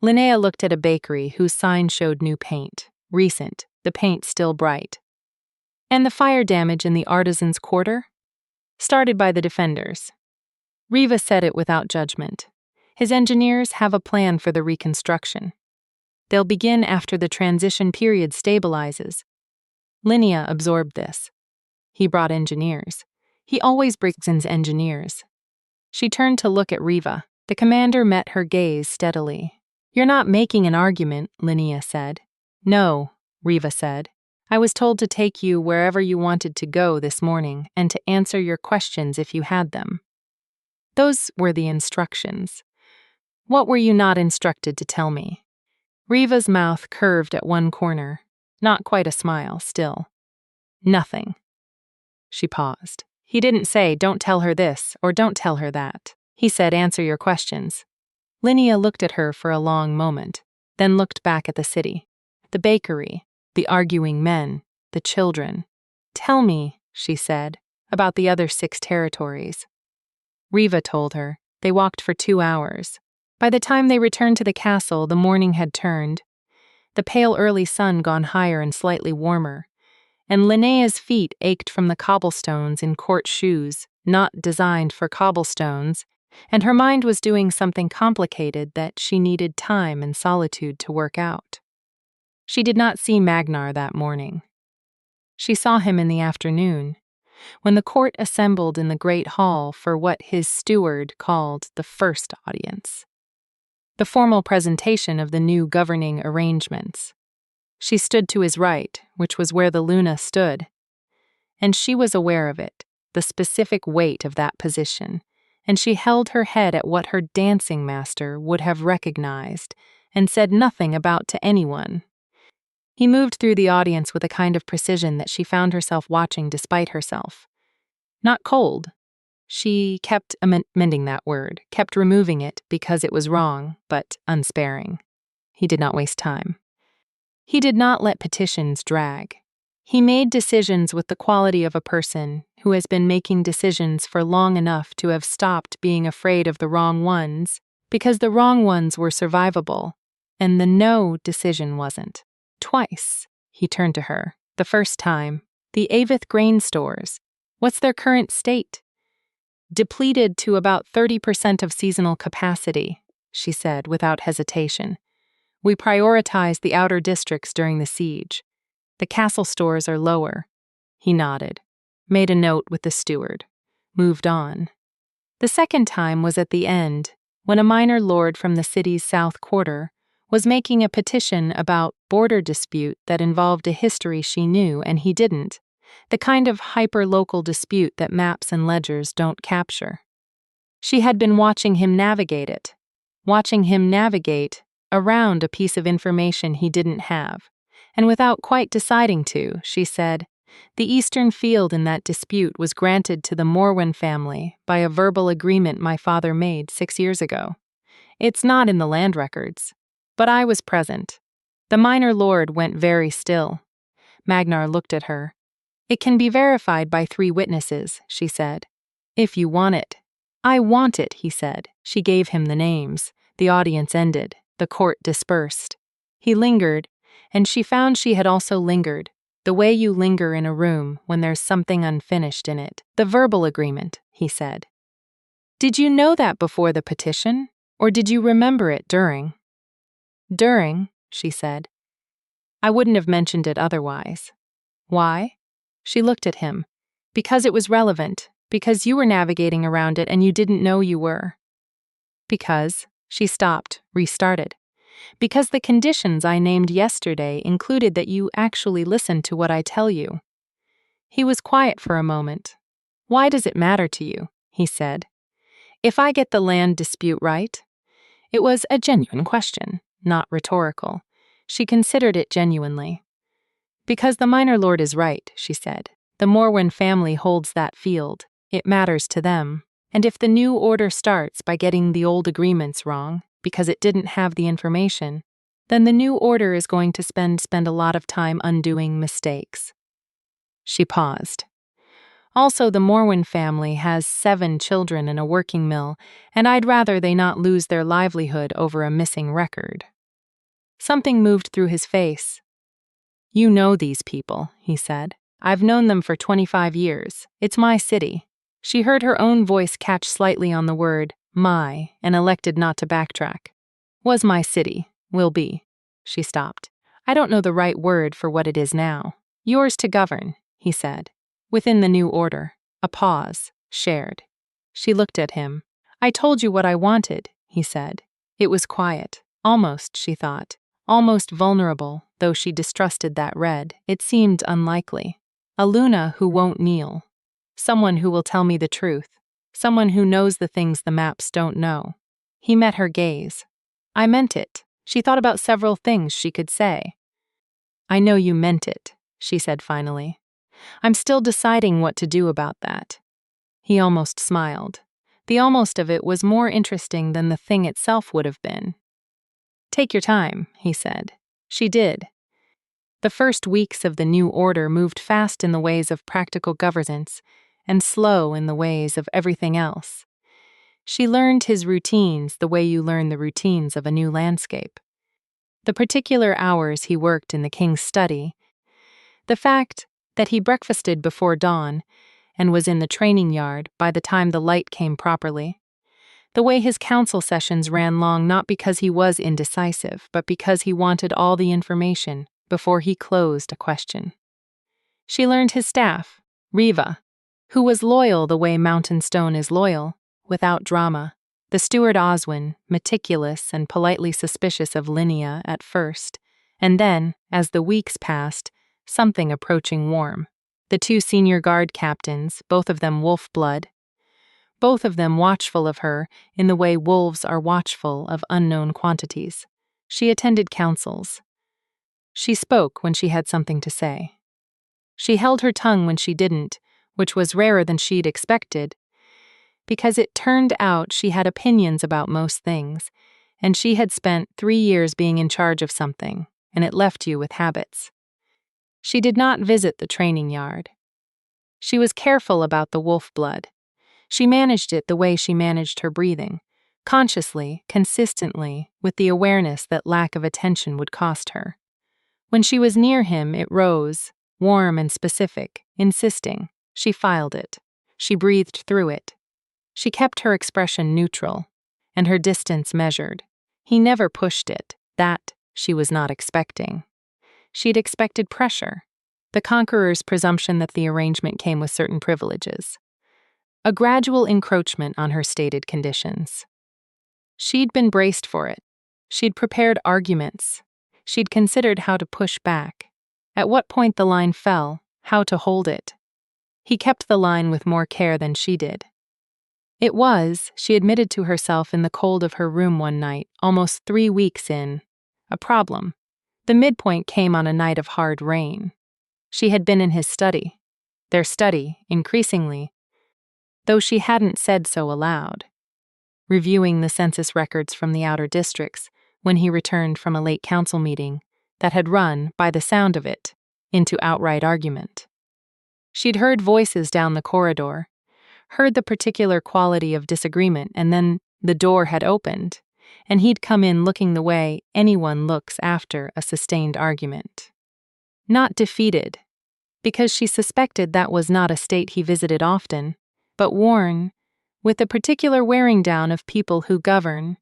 Linnea looked at a bakery whose sign showed new paint, recent, the paint still bright. And the fire damage in the artisans' quarter? Started by the defenders. Riva said it without judgment. His engineers have a plan for the reconstruction. They'll begin after the transition period stabilizes. Linnea absorbed this. He brought engineers. He always brings in engineers. She turned to look at Riva. The commander met her gaze steadily. You're not making an argument, Linnea said. No, Riva said. I was told to take you wherever you wanted to go this morning and to answer your questions if you had them. Those were the instructions. What were you not instructed to tell me? Riva's mouth curved at one corner. Not quite a smile, still. Nothing. She paused. He didn't say, don't tell her this or don't tell her that. He said, answer your questions. Linnea looked at her for a long moment, then looked back at the city, the bakery, the arguing men, the children. Tell me, she said, about the other 6 territories. Riva told her. They walked for 2 hours. By the time they returned to the castle, the morning had turned, the pale early sun gone higher and slightly warmer, and Linnea's feet ached from the cobblestones in court shoes, not designed for cobblestones, and her mind was doing something complicated that she needed time and solitude to work out. She did not see Magnar that morning. She saw him in the afternoon, when the court assembled in the great hall for what his steward called the first audience, the formal presentation of the new governing arrangements. She stood to his right, which was where the Luna stood, and she was aware of it, the specific weight of that position, and she held her head at what her dancing master would have recognized and said nothing about to anyone. He moved through the audience with a kind of precision that she found herself watching despite herself. Not cold. She kept amending that word, kept removing it because it was wrong, but unsparing. He did not waste time. He did not let petitions drag. He made decisions with the quality of a person who has been making decisions for long enough to have stopped being afraid of the wrong ones, because the wrong ones were survivable, and the no decision wasn't. Twice, he turned to her. The first time, the Avith grain stores. What's their current state? Depleted to about 30% of seasonal capacity, she said without hesitation. We prioritized the outer districts during the siege. The castle stores are lower. He nodded, made a note with the steward, moved on. The second time was at the end, when a minor lord from the city's south quarter was making a petition about border dispute that involved a history she knew and he didn't, the kind of hyper-local dispute that maps and ledgers don't capture. She had been watching him navigate it, around a piece of information he didn't have, and without quite deciding to, she said, The eastern field in that dispute was granted to the Morwen family by a verbal agreement my father made 6 years ago. It's not in the land records, but I was present. The minor lord went very still. Magnar looked at her. It can be verified by 3 witnesses, she said. If you want it. I want it, he said. She gave him the names. The audience ended. The court dispersed. He lingered, and she found she had also lingered, the way you linger in a room when there's something unfinished in it. The verbal agreement, he said. Did you know that before the petition, or did you remember it during? During, she said. I wouldn't have mentioned it otherwise. Why? She looked at him. Because it was relevant, because you were navigating around it and you didn't know you were. Because, she stopped, restarted. Because the conditions I named yesterday included that you actually listen to what I tell you. He was quiet for a moment. Why does it matter to you? He said. If I get the land dispute right? It was a genuine question, not rhetorical. She considered it genuinely. Because the minor lord is right, she said. The Morwen family holds that field. It matters to them. And if the new order starts by getting the old agreements wrong, because it didn't have the information, then the new order is going to spend a lot of time undoing mistakes. She paused. Also, the Morwen family has 7 children in a working mill, and I'd rather they not lose their livelihood over a missing record. Something moved through his face. You know these people, he said. I've known them for 25 years. It's my city. She heard her own voice catch slightly on the word, my, and elected not to backtrack. Was my city, will be. She stopped. I don't know the right word for what it is now. Yours to govern, he said. Within the new order. A pause, shared. She looked at him. I told you what I wanted, he said. It was quiet. Almost, she thought. Almost vulnerable, though she distrusted that red. It seemed unlikely. A Luna who won't kneel. Someone who will tell me the truth. Someone who knows the things the maps don't know. He met her gaze. I meant it. She thought about several things she could say. I know you meant it, she said finally. I'm still deciding what to do about that. He almost smiled. The almost of it was more interesting than the thing itself would have been. Take your time, he said. She did. The first weeks of the new order moved fast in the ways of practical governance and slow in the ways of everything else. She learned his routines the way you learn the routines of a new landscape. The particular hours he worked in the king's study, the fact that he breakfasted before dawn and was in the training yard by the time the light came properly, the way his council sessions ran long not because he was indecisive, but because he wanted all the information before he closed a question. She learned his staff, Riva, who was loyal the way Mountain Stone is loyal, without drama, the steward Oswin, meticulous and politely suspicious of Linnea at first, and then, as the weeks passed, something approaching warm. The 2 senior guard captains, both of them wolf blood, both of them watchful of her in the way wolves are watchful of unknown quantities. She attended councils. She spoke when she had something to say. She held her tongue when she didn't, which was rarer than she'd expected, because it turned out she had opinions about most things, and she had spent 3 years being in charge of something, and it left you with habits. She did not visit the training yard. She was careful about the wolf blood. She managed it the way she managed her breathing, consciously, consistently, with the awareness that lack of attention would cost her. When she was near him, it rose, warm and specific, insisting. She filed it. She breathed through it. She kept her expression neutral, and her distance measured. He never pushed it. That she was not expecting. She'd expected pressure, the conqueror's presumption that the arrangement came with certain privileges. A gradual encroachment on her stated conditions. She'd been braced for it. She'd prepared arguments. She'd considered how to push back, at what point the line fell, how to hold it. He kept the line with more care than she did. It was, she admitted to herself in the cold of her room one night, almost 3 weeks in, a problem. The midpoint came on a night of hard rain. She had been in his study. Their study, increasingly, though she hadn't said so aloud. Reviewing the census records from the outer districts when he returned from a late council meeting that had run, by the sound of it, into outright argument. She'd heard voices down the corridor, heard the particular quality of disagreement, and then the door had opened, and he'd come in looking the way anyone looks after a sustained argument. Not defeated, because she suspected that was not a state he visited often, but worn, with the particular wearing down of people who govern,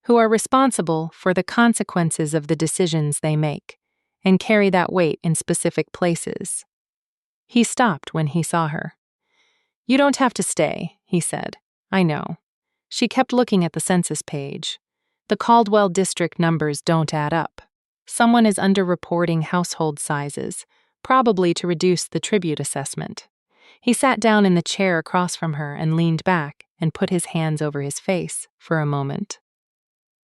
who are responsible for the consequences of the decisions they make, and carry that weight in specific places. He stopped when he saw her. "You don't have to stay," he said. "I know." She kept looking at the census page. The Caldwell district numbers don't add up. Someone is underreporting household sizes, probably to reduce the tribute assessment. He sat down in the chair across from her and leaned back and put his hands over his face for a moment.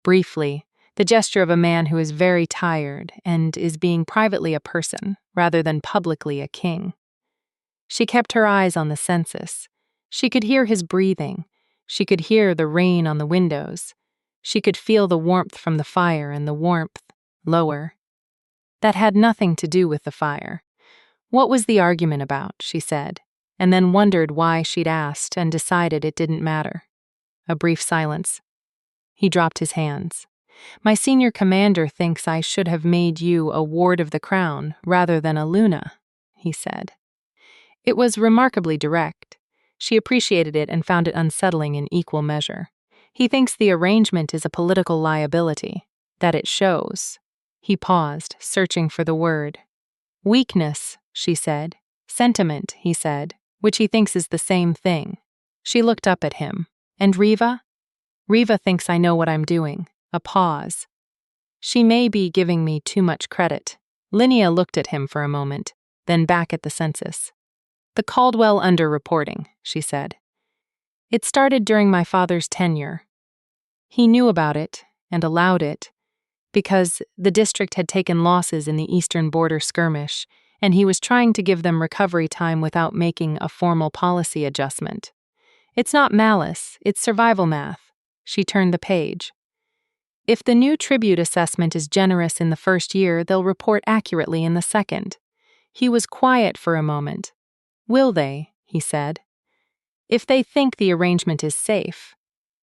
Briefly, the gesture of a man who is very tired and is being privately a person rather than publicly a king. She kept her eyes on the census. She could hear his breathing. She could hear the rain on the windows. She could feel the warmth from the fire, and the warmth, lower. That had nothing to do with the fire. What was the argument about, she said, and then wondered why she'd asked and decided it didn't matter. A brief silence. He dropped his hands. "My senior commander thinks I should have made you a ward of the crown rather than a Luna," he said. It was remarkably direct. She appreciated it and found it unsettling in equal measure. He thinks the arrangement is a political liability, that it shows. He paused, searching for the word. "Weakness," she said. "Sentiment," he said, which he thinks is the same thing. She looked up at him. "And Riva?" "Riva thinks I know what I'm doing." A pause. "She may be giving me too much credit." Linnea looked at him for a moment, then back at the census. "The Caldwell underreporting," she said. "It started during my father's tenure. He knew about it and allowed it because the district had taken losses in the eastern border skirmish, and he was trying to give them recovery time without making a formal policy adjustment. It's not malice, it's survival math." She turned the page. "If the new tribute assessment is generous in the first year, they'll report accurately in the second." He was quiet for a moment. "Will they?" he said. "If they think the arrangement is safe.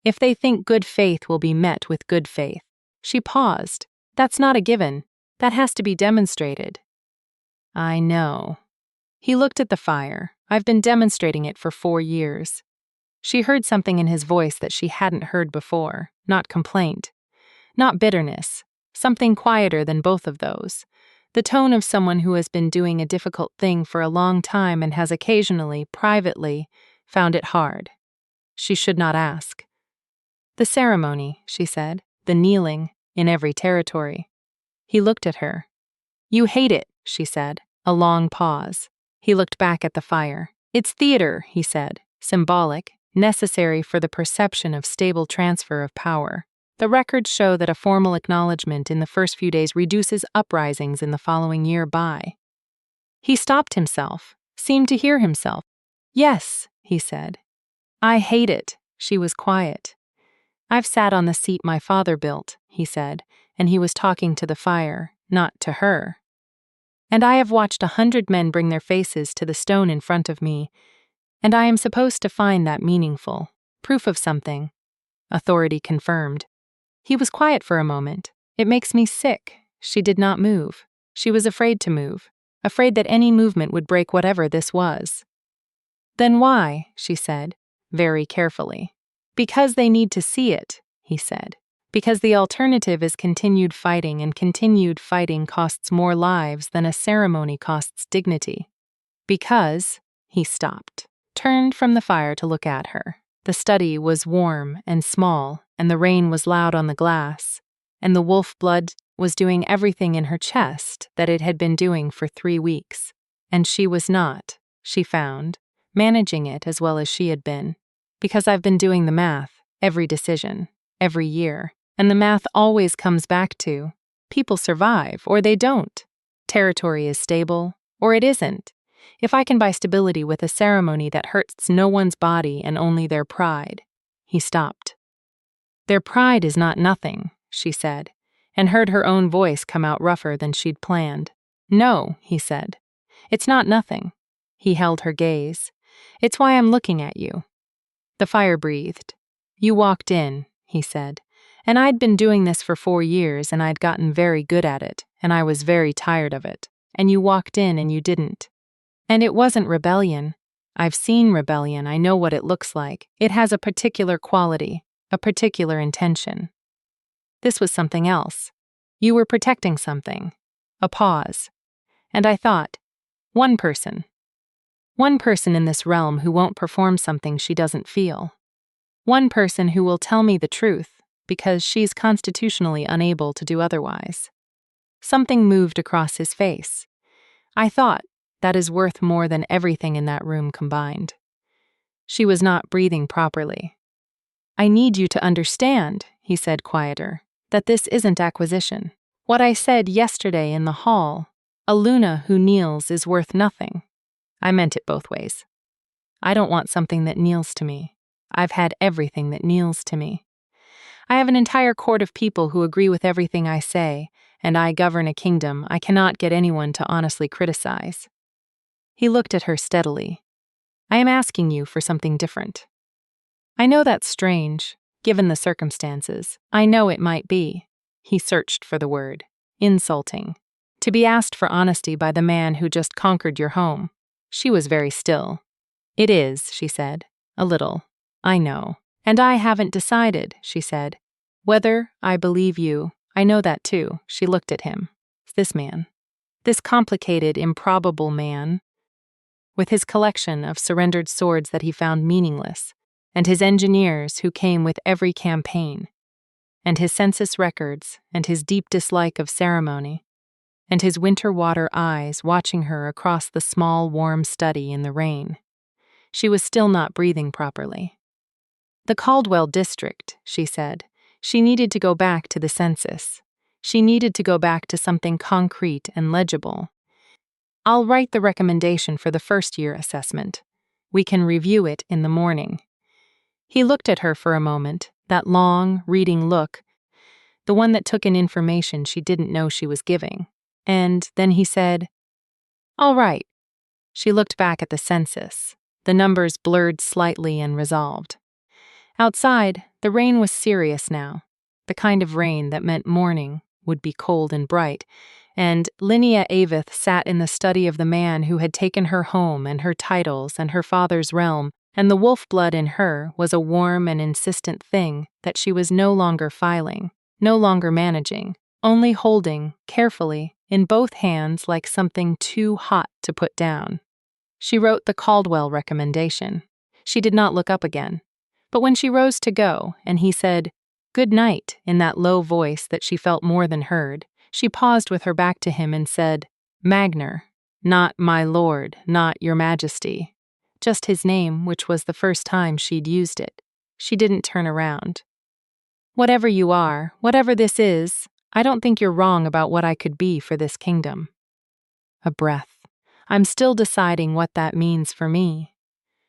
If they think good faith will be met with good faith." She paused. "That's not a given. That has to be demonstrated." "I know." He looked at the fire. "I've been demonstrating it for 4 years. She heard something in his voice that she hadn't heard before. Not complaint. Not bitterness. Something quieter than both of those. The tone of someone who has been doing a difficult thing for a long time and has occasionally, privately, found it hard. She should not ask. "The ceremony," she said, "the kneeling, in every territory." He looked at her. "You hate it," she said. A long pause. He looked back at the fire. "It's theater," he said, "symbolic, necessary for the perception of stable transfer of power. The records show that a formal acknowledgement in the first few days reduces uprisings in the following year by." He stopped himself, seemed to hear himself. "Yes," he said. "I hate it." She was quiet. "I've sat on the seat my father built," he said, and he was talking to the fire, not to her. "And I have watched 100 men bring their faces to the stone in front of me, and I am supposed to find that meaningful. Proof of something." Authority confirmed. He was quiet for a moment. "It makes me sick." She did not move. She was afraid to move, afraid that any movement would break whatever this was. "Then why?" she said, very carefully. "Because they need to see it," he said. "Because the alternative is continued fighting, and continued fighting costs more lives than a ceremony costs dignity. Because," he stopped, turned from the fire to look at her. The study was warm and small, and the rain was loud on the glass, and the wolf blood was doing everything in her chest that it had been doing for 3 weeks. And she was not, she found, managing it as well as she had been. "Because I've been doing the math, every decision, every year, and the math always comes back to, people survive or they don't. Territory is stable Or it isn't. If I can buy stability with a ceremony that hurts no one's body and only their pride. He stopped. Their pride is not nothing, she said, and heard her own voice come out rougher than she'd planned. No, he said. It's not nothing. He held her gaze. It's why I'm looking at you. The fire breathed. You walked in, he said, and I'd been doing this for 4 years and I'd gotten very good at it, and I was very tired of it. And you walked in and you didn't. And it wasn't rebellion. I've seen rebellion, I know what it looks like. It has a particular quality, a particular intention. This was something else. You were protecting something. A pause. And I thought, one person in this realm who won't perform something she doesn't feel. One person who will tell me the truth, because she's constitutionally unable to do otherwise. Something moved across his face. I thought, that is worth more than everything in that room combined. She was not breathing properly. I need you to understand, he said quieter, that this isn't acquisition. What I said yesterday in the hall, a Luna who kneels is worth nothing. I meant it both ways. I don't want something that kneels to me. I've had everything that kneels to me. I have an entire court of people who agree with everything I say, and I govern a kingdom I cannot get anyone to honestly criticize. He looked at her steadily. I am asking you for something different. I know that's strange, given the circumstances. I know it might be. He searched for the word. Insulting. To be asked for honesty by the man who just conquered your home. She was very still. It is, she said. A little. I know. And I haven't decided, she said. Whether I believe you, I know that too. She looked at him. This man. This complicated, improbable man. With his collection of surrendered swords that he found meaningless, and his engineers who came with every campaign, and his census records, and his deep dislike of ceremony, and his winter water eyes watching her across the small, warm study in the rain. She was still not breathing properly. The Caldwell district, she said. She needed to go back to the census. She needed to go back to something concrete and legible. I'll write the recommendation for the first-year assessment. We can review it in the morning. He looked at her for a moment, that long, reading look, the one that took in information she didn't know she was giving. And then he said, All right. She looked back at the census. The numbers blurred slightly and resolved. Outside, the rain was serious now, the kind of rain that meant morning would be cold and bright, and Linnea Avith sat in the study of the man who had taken her home and her titles and her father's realm, and the wolf blood in her was a warm and insistent thing that she was no longer filing, no longer managing, only holding, carefully, in both hands like something too hot to put down. She wrote the Caldwell recommendation. She did not look up again. But when she rose to go, and he said, Good night, in that low voice that she felt more than heard, she paused with her back to him and said, Magner, not my lord, not your majesty. Just his name, which was the first time she'd used it. She didn't turn around. Whatever you are, whatever this is, I don't think you're wrong about what I could be for this kingdom. A breath. I'm still deciding what that means for me.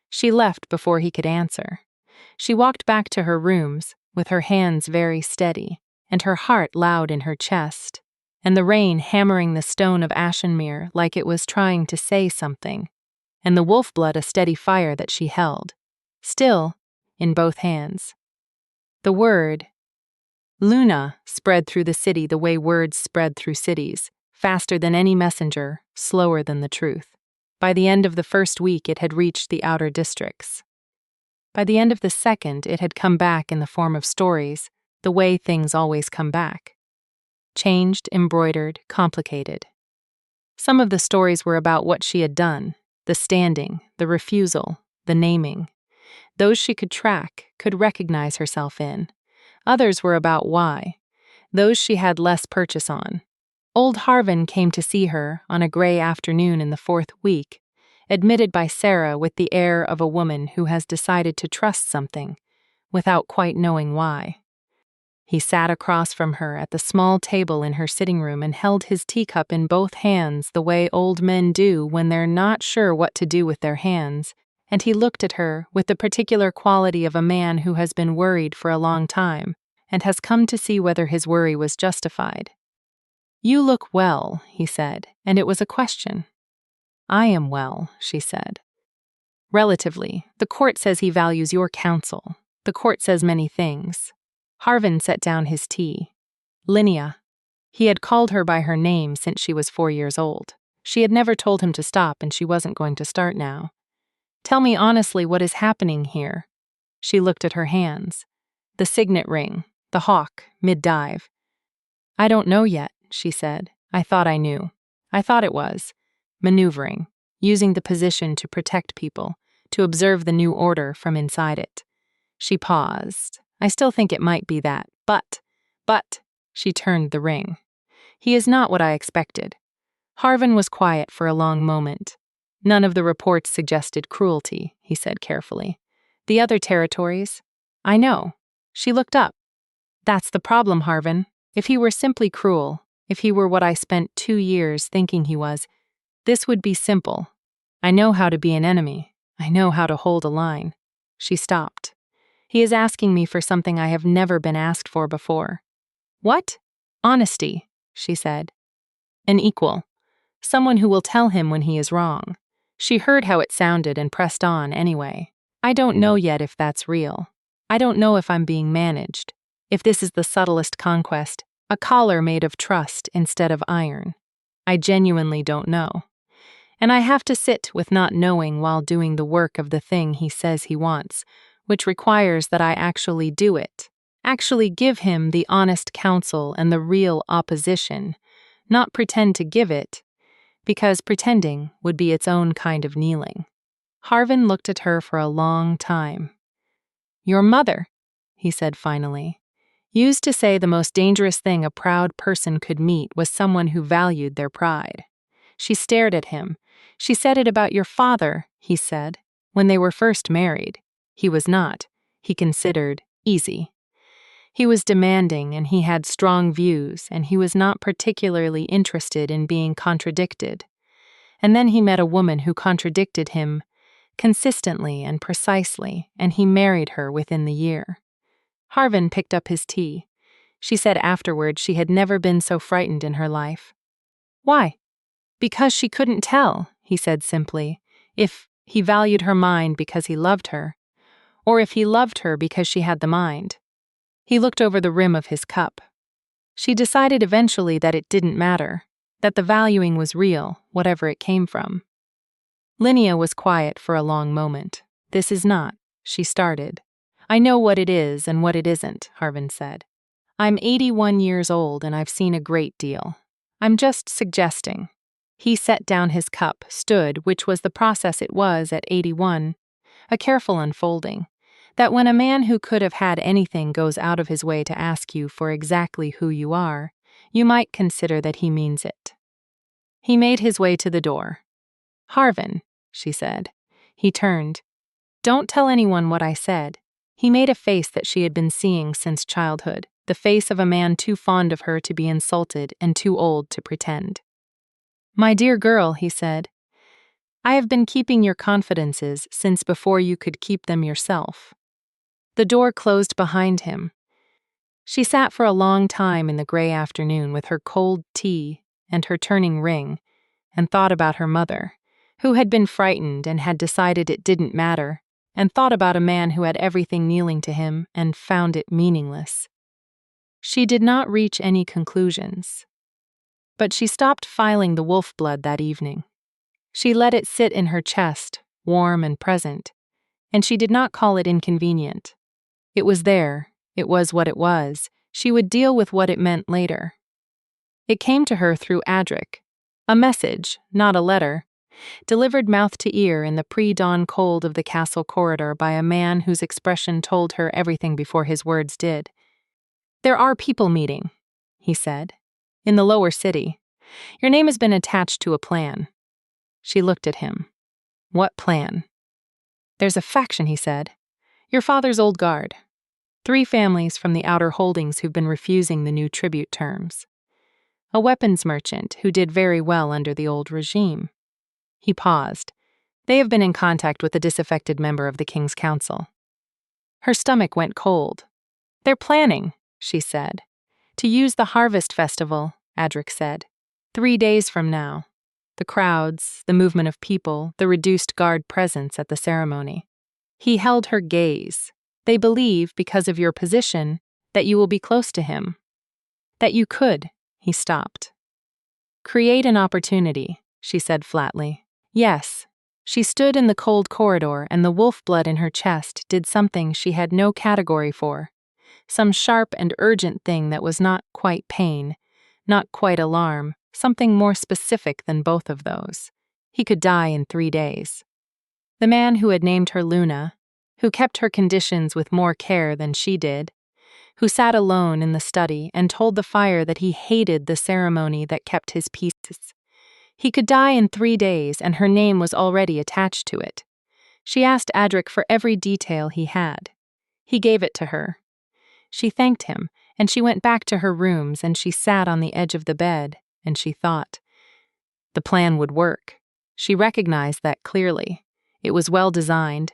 She left before he could answer. She walked back to her rooms, with her hands very steady, and her heart loud in her chest, and the rain hammering the stone of Ashenmere like it was trying to say something, and the wolf blood a steady fire that she held, still, in both hands. The word, Luna, spread through the city the way words spread through cities, faster than any messenger, slower than the truth. By the end of the first week it had reached the outer districts. By the end of the second, it had come back in the form of stories, the way things always come back. Changed, embroidered, complicated. Some of the stories were about what she had done, the standing, the refusal, the naming. Those she could track, could recognize herself in. Others were about why. Those she had less purchase on. Old Harvin came to see her on a gray afternoon in the 4th week, admitted by Sarah with the air of a woman who has decided to trust something, without quite knowing why. He sat across from her at the small table in her sitting room and held his teacup in both hands the way old men do when they're not sure what to do with their hands, and he looked at her with the particular quality of a man who has been worried for a long time and has come to see whether his worry was justified. "You look well," he said, and it was a question. "I am well," she said. "Relatively. The court says he values your counsel. The court says many things." Harvin set down his tea. "Linnea." He had called her by her name since she was 4 years old. She had never told him to stop, and she wasn't going to start now. "Tell me honestly what is happening here." She looked at her hands. The signet ring, the hawk, mid-dive. "I don't know yet," she said. "I thought I knew. I thought it was. Maneuvering, using the position to protect people, to observe the new order from inside it." She paused. "I still think it might be that, but, she turned the ring. "He is not what I expected." Harvin was quiet for a long moment. "None of the reports suggested cruelty," he said carefully. "The other territories?" "I know." She looked up. "That's the problem, Harvin. If he were simply cruel, if he were what I spent 2 years thinking he was, this would be simple. I know how to be an enemy. I know how to hold a line." She stopped. "He is asking me for something I have never been asked for before." "What?" "Honesty," she said. "An equal. Someone who will tell him when he is wrong." She heard how it sounded and pressed on anyway. "I don't know yet if that's real. I don't know if I'm being managed. If this is the subtlest conquest, a collar made of trust instead of iron. I genuinely don't know. And I have to sit with not knowing while doing the work of the thing he says he wants, which requires that I actually do it, actually give him the honest counsel and the real opposition, not pretend to give it, because pretending would be its own kind of kneeling." Harvin looked at her for a long time. "Your mother," he said finally, "used to say the most dangerous thing a proud person could meet was someone who valued their pride." She stared at him. "She said it about your father," he said, "when they were first married. He was not, he considered, easy. He was demanding, and he had strong views, and he was not particularly interested in being contradicted. And then he met a woman who contradicted him consistently and precisely, and he married her within the year." Harvin picked up his tea. She said afterward she had never been so frightened in her life. "Why?" "Because she couldn't tell," he said simply, "if he valued her mind because he loved her, or if he loved her because she had the mind." He looked over the rim of his cup. She decided eventually that it didn't matter, that the valuing was real, whatever it came from. Linnea was quiet for a long moment. "This is not," she started. "I know what it is and what it isn't," Harvin said. "I'm 81 years old and I've seen a great deal. I'm just suggesting." He set down his cup, stood, which was the process it was at 81, a careful unfolding, that when a man who could have had anything goes out of his way to ask you for exactly who you are, you might consider that he means it. He made his way to the door. "Harvin," she said. He turned. "Don't tell anyone what I said." He made a face that she had been seeing since childhood, the face of a man too fond of her to be insulted and too old to pretend. "My dear girl," he said, "I have been keeping your confidences since before you could keep them yourself." The door closed behind him. She sat for a long time in the gray afternoon with her cold tea and her turning ring, and thought about her mother, who had been frightened and had decided it didn't matter, and thought about a man who had everything kneeling to him and found it meaningless. She did not reach any conclusions. But she stopped filing the wolf blood that evening. She let it sit in her chest, warm and present, and she did not call it inconvenient. It was there, it was what it was, she would deal with what it meant later. It came to her through Adric, a message, not a letter, delivered mouth to ear in the pre-dawn cold of the castle corridor by a man whose expression told her everything before his words did. "There are people meeting," he said, "in the lower city. Your name has been attached to a plan." She looked at him. "What plan?" "There's a faction," he said. "Your father's old guard." 3 families from the outer holdings who've been refusing the new tribute terms. A weapons merchant who did very well under the old regime. He paused. They have been in contact with a disaffected member of the King's Council. Her stomach went cold. They're planning, she said. To use the harvest festival, Adric said. 3 days from now. The crowds, the movement of people, the reduced guard presence at the ceremony. He held her gaze. They believe, because of your position, that you will be close to him. That you could, he stopped. Create an opportunity, she said flatly. Yes. She stood in the cold corridor and the wolf blood in her chest did something she had no category for. Some sharp and urgent thing that was not quite pain, not quite alarm, something more specific than both of those. He could die in 3 days. The man who had named her Luna, who kept her conditions with more care than she did, who sat alone in the study and told the fire that he hated the ceremony that kept his peace. He could die in 3 days, and her name was already attached to it. She asked Adric for every detail he had. He gave it to her. She thanked him, and she went back to her rooms, and she sat on the edge of the bed, and she thought. The plan would work. She recognized that clearly. It was well designed.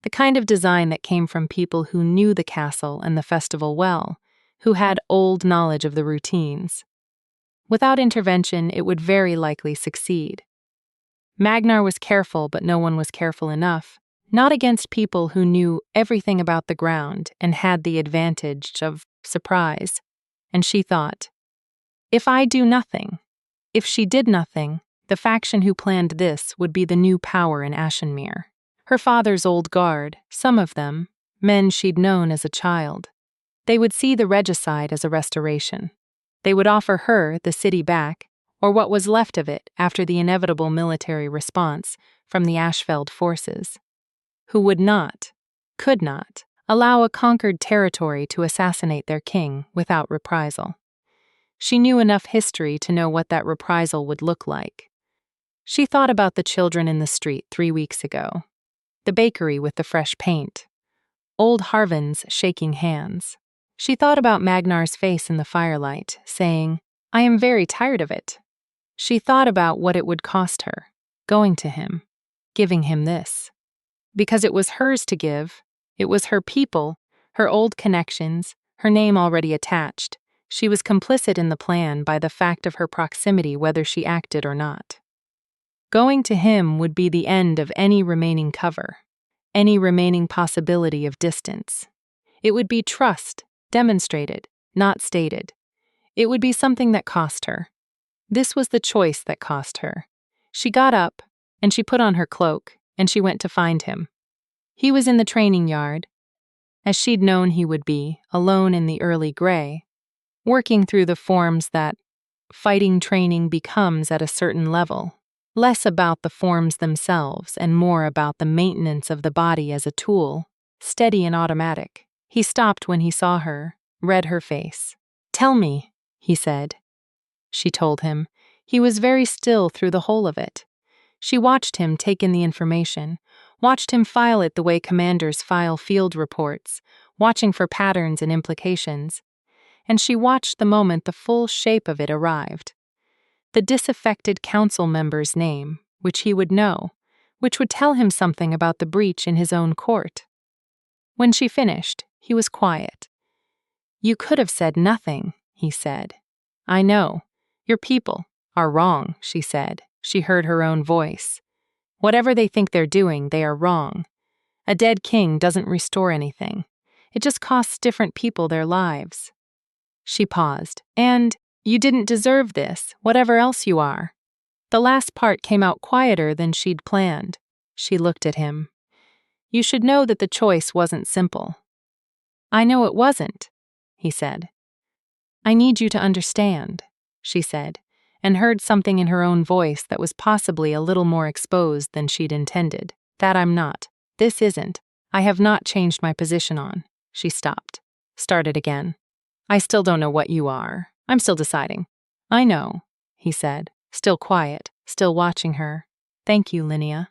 The kind of design that came from people who knew the castle and the festival well, who had old knowledge of the routines. Without intervention, it would very likely succeed. Magnar was careful, but no one was careful enough, not against people who knew everything about the ground and had the advantage of surprise. And she thought, if I do nothing, if she did nothing, the faction who planned this would be the new power in Ashenmere. Her father's old guard, some of them, men she'd known as a child. They would see the regicide as a restoration. They would offer her the city back, or what was left of it after the inevitable military response from the Ashfeld forces. Who would not, could not, allow a conquered territory to assassinate their king without reprisal. She knew enough history to know what that reprisal would look like. She thought about the children in the street 3 weeks ago, the bakery with the fresh paint, old Harvins shaking hands. She thought about Magnar's face in the firelight, saying, I am very tired of it. She thought about what it would cost her, going to him, giving him this. Because it was hers to give, it was her people, her old connections, her name already attached. She was complicit in the plan by the fact of her proximity whether she acted or not. Going to him would be the end of any remaining cover, any remaining possibility of distance. It would be trust, demonstrated, not stated. It would be something that cost her. This was the choice that cost her. She got up, and she put on her cloak, and she went to find him. He was in the training yard, as she'd known he would be, alone in the early gray, working through the forms that fighting training becomes at a certain level, less about the forms themselves and more about the maintenance of the body as a tool, steady and automatic. He stopped when he saw her, read her face. Tell me, he said. She told him. He was very still through the whole of it. She watched him take in the information, watched him file it the way commanders file field reports, watching for patterns and implications. And she watched the moment the full shape of it arrived. The disaffected council member's name, which he would know, which would tell him something about the breach in his own court. When she finished, he was quiet. You could have said nothing, he said. I know. Your people are wrong, she said. She heard her own voice. Whatever they think they're doing, they are wrong. A dead king doesn't restore anything. It just costs different people their lives. She paused. And you didn't deserve this, whatever else you are. The last part came out quieter than she'd planned. She looked at him. You should know that the choice wasn't simple. I know it wasn't, he said. I need you to understand, she said, and heard something in her own voice that was possibly a little more exposed than she'd intended. That I'm not. This isn't. I have not changed my position on. She stopped. Started again. I still don't know what you are. I'm still deciding. I know, he said, still quiet, still watching her. Thank you, Linnea.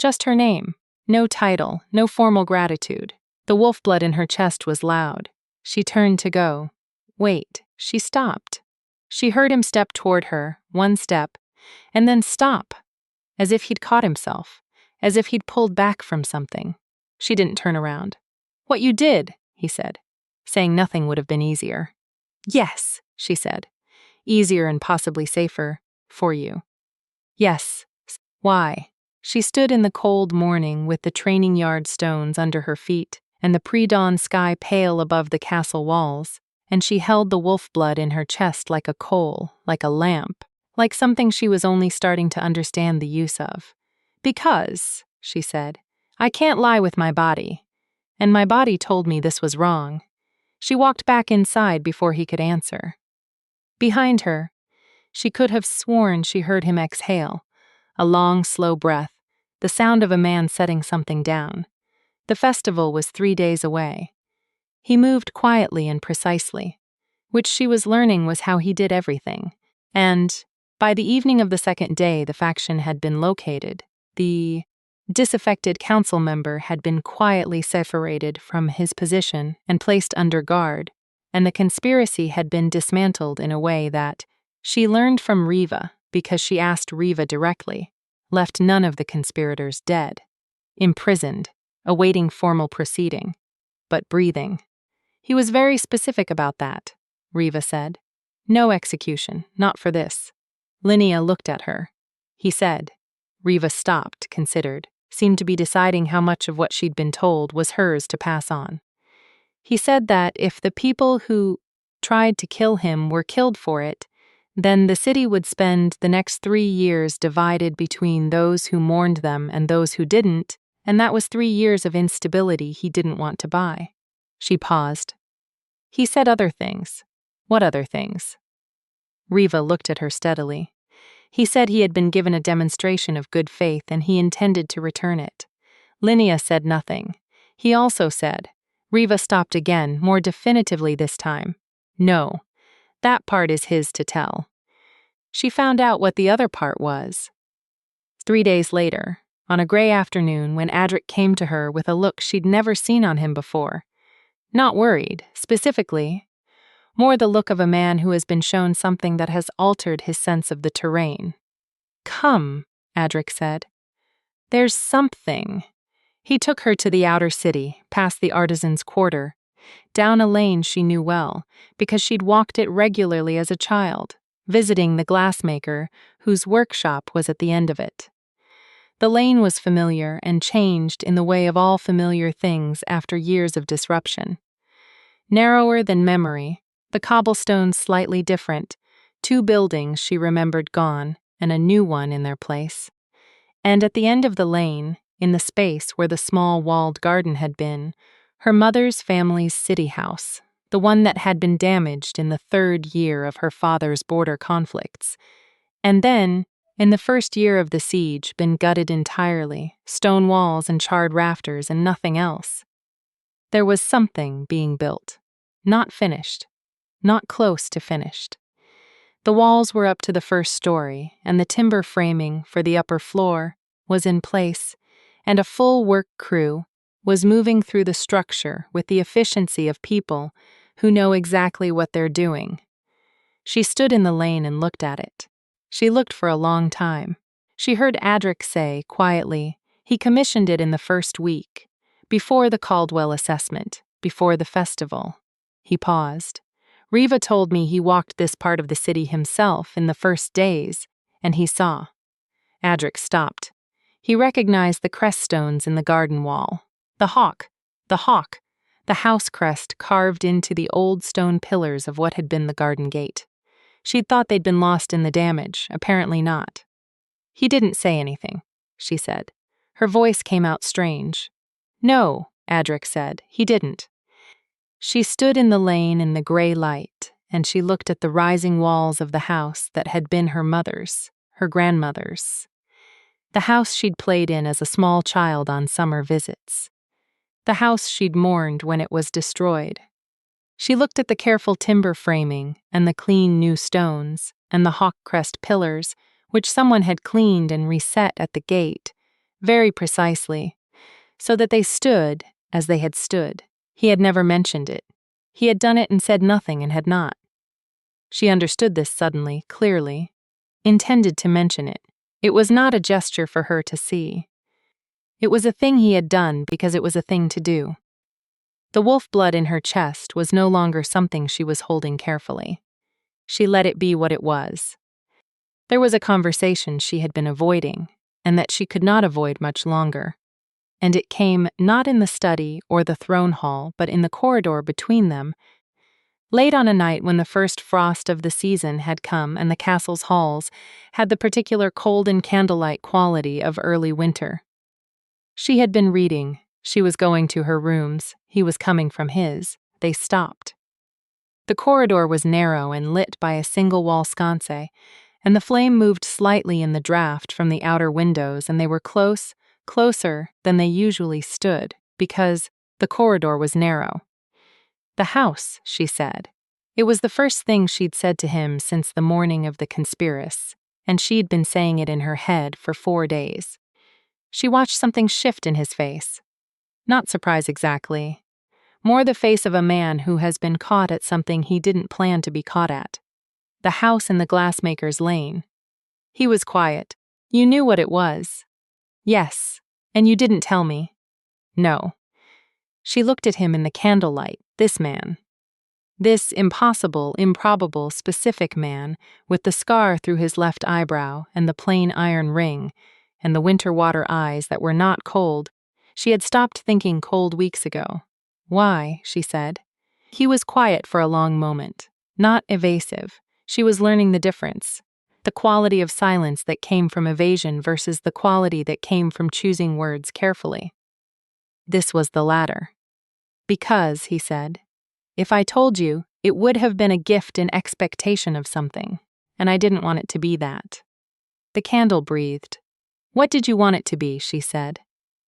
Just her name. No title, no formal gratitude. The wolf blood in her chest was loud. She turned to go. Wait, she stopped. She heard him step toward her, one step, and then stop, as if he'd caught himself, as if he'd pulled back from something. She didn't turn around. What you did, he said. Saying nothing would have been easier. Yes, she said. Easier and possibly safer, for you. Yes. Why? She stood in the cold morning with the training yard stones under her feet and the pre-dawn sky pale above the castle walls, and she held the wolf blood in her chest like a coal, like a lamp, like something she was only starting to understand the use of. Because, she said, I can't lie with my body. And my body told me this was wrong. She walked back inside before he could answer. Behind her, she could have sworn she heard him exhale, a long, slow breath, the sound of a man setting something down. The festival was 3 days away. He moved quietly and precisely, which she was learning was how he did everything. And, by the evening of the second day, the faction had been located. The disaffected council member had been quietly separated from his position and placed under guard, and the conspiracy had been dismantled in a way that, she learned from Riva because she asked Riva directly, left none of the conspirators dead, imprisoned, awaiting formal proceeding, but breathing. He was very specific about that, Riva said. No execution, not for this. Linnea looked at her. He said. Riva stopped, considered, seemed to be deciding how much of what she'd been told was hers to pass on. He said that if the people who tried to kill him were killed for it, then the city would spend the next 3 years divided between those who mourned them and those who didn't, and that was 3 years of instability he didn't want to buy. She paused. He said other things. What other things? Riva looked at her steadily. He said he had been given a demonstration of good faith and he intended to return it. Linnea said nothing. He also said. Riva stopped again, more definitively this time. No, that part is his to tell. She found out what the other part was. 3 days later, on a gray afternoon when Adric came to her with a look she'd never seen on him before. Not worried, specifically. More the look of a man who has been shown something that has altered his sense of the terrain. Come, Adric said. There's something. He took her to the outer city, past the artisan's quarter, down a lane she knew well, because she'd walked it regularly as a child, visiting the glassmaker whose workshop was at the end of it. The lane was familiar and changed in the way of all familiar things after years of disruption. Narrower than memory, the cobblestones slightly different, 2 buildings she remembered gone, and a new one in their place. And at the end of the lane, in the space where the small walled garden had been, her mother's family's city house, the one that had been damaged in the 3rd year of her father's border conflicts. And then, in the 1st year of the siege, been gutted entirely, stone walls and charred rafters and nothing else. There was something being built, not finished, not close to finished. The walls were up to the 1st story, and the timber framing for the upper floor was in place, and a full work crew was moving through the structure with the efficiency of people who know exactly what they're doing. She stood in the lane and looked at it. She looked for a long time. She heard Adric say, quietly, he commissioned it in the 1st week, before the Caldwell assessment, before the festival. He paused. Riva told me he walked this part of the city himself in the 1st days, and he saw. Adric stopped. He recognized the crest stones in the garden wall. The hawk, the house crest carved into the old stone pillars of what had been the garden gate. She'd thought they'd been lost in the damage, apparently not. He didn't say anything, she said. Her voice came out strange. No, Adric said, he didn't. She stood in the lane in the gray light, and she looked at the rising walls of the house that had been her mother's, her grandmother's. The house she'd played in as a small child on summer visits. The house she'd mourned when it was destroyed. She looked at the careful timber framing and the clean new stones and the hawk crest pillars, which someone had cleaned and reset at the gate, very precisely, so that they stood, as they had stood. He had never mentioned it. He had done it and said nothing and had not. She understood this suddenly, clearly, intended to mention it. It was not a gesture for her to see. It was a thing he had done because it was a thing to do. The wolf blood in her chest was no longer something she was holding carefully. She let it be what it was. There was a conversation she had been avoiding, and that she could not avoid much longer. And it came not in the study or the throne hall, but in the corridor between them, late on a night when the first frost of the season had come and the castle's halls had the particular cold and candlelight quality of early winter. She had been reading. She was going to her rooms. He was coming from his. They stopped. The corridor was narrow and lit by a single-wall sconce, and the flame moved slightly in the draught from the outer windows, and they were closer than they usually stood, because the corridor was narrow. "The house," she said. It was the first thing she'd said to him since the morning of the conspiracy, and she'd been saying it in her head for 4 days. She watched something shift in his face. Not surprise exactly. More the face of a man who has been caught at something he didn't plan to be caught at. The house in the glassmaker's lane. He was quiet. "You knew what it was." "Yes. And you didn't tell me." "No." She looked at him in the candlelight, this man. This impossible, improbable, specific man, with the scar through his left eyebrow and the plain iron ring, and the winter water eyes that were not cold. She had stopped thinking cold weeks ago. "Why?" she said. He was quiet for a long moment, not evasive. She was learning the difference. The quality of silence that came from evasion versus the quality that came from choosing words carefully. This was the latter. "Because," he said, "if I told you, it would have been a gift in expectation of something, and I didn't want it to be that." The candle breathed. "What did you want it to be?" she said.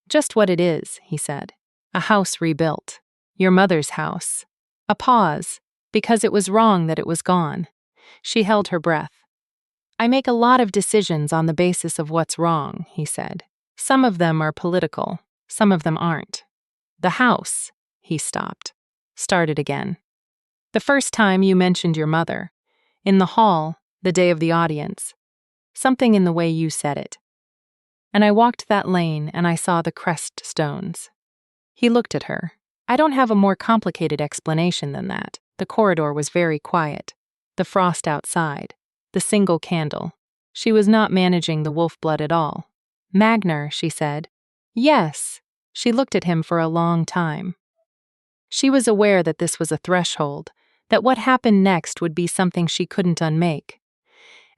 "Just what it is," he said. "A house rebuilt. Your mother's house." A pause, because it was wrong that it was gone. She held her breath. "I make a lot of decisions on the basis of what's wrong," he said. "Some of them are political, some of them aren't." "The house," he stopped. Started again. "The first time you mentioned your mother. In the hall, the day of the audience. Something in the way you said it. And I walked that lane and I saw the crest stones." He looked at her. "I don't have a more complicated explanation than that." The corridor was very quiet. The frost outside. The single candle. She was not managing the wolf blood at all. "Magner," she said. "Yes." She looked at him for a long time. She was aware that this was a threshold, that what happened next would be something she couldn't unmake,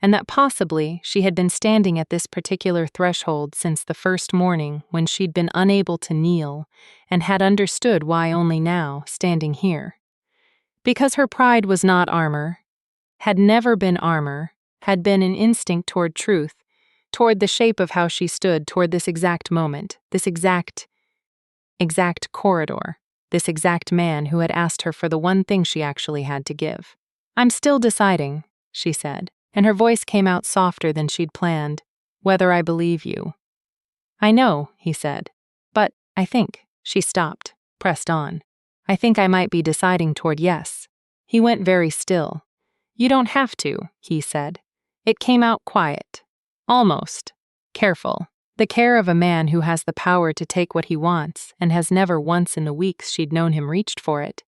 and that possibly she had been standing at this particular threshold since the first morning when she'd been unable to kneel and had understood why only now, standing here. Because her pride was not armor, had never been armor, had been an instinct toward truth, toward the shape of how she stood toward this exact moment, this exact corridor, this exact man who had asked her for the one thing she actually had to give. "I'm still deciding," she said, and her voice came out softer than she'd planned, "whether I believe you." "I know," he said, "but I think," she stopped, pressed on, "I think I might be deciding toward yes." He went very still. "You don't have to," he said. It came out quiet. Almost. Careful. The care of a man who has the power to take what he wants and has never once in the weeks she'd known him reached for it.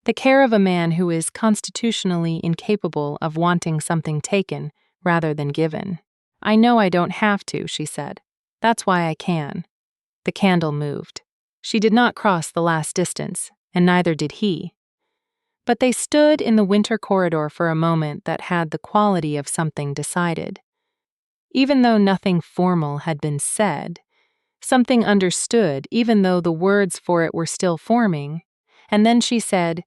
The care of a man who is constitutionally incapable of wanting something taken rather than given. "I know I don't have to," she said. "That's why I can." The candle moved. She did not cross the last distance, and neither did he. But they stood in the winter corridor for a moment that had the quality of something decided. Even though nothing formal had been said, something understood even though the words for it were still forming, and then she said,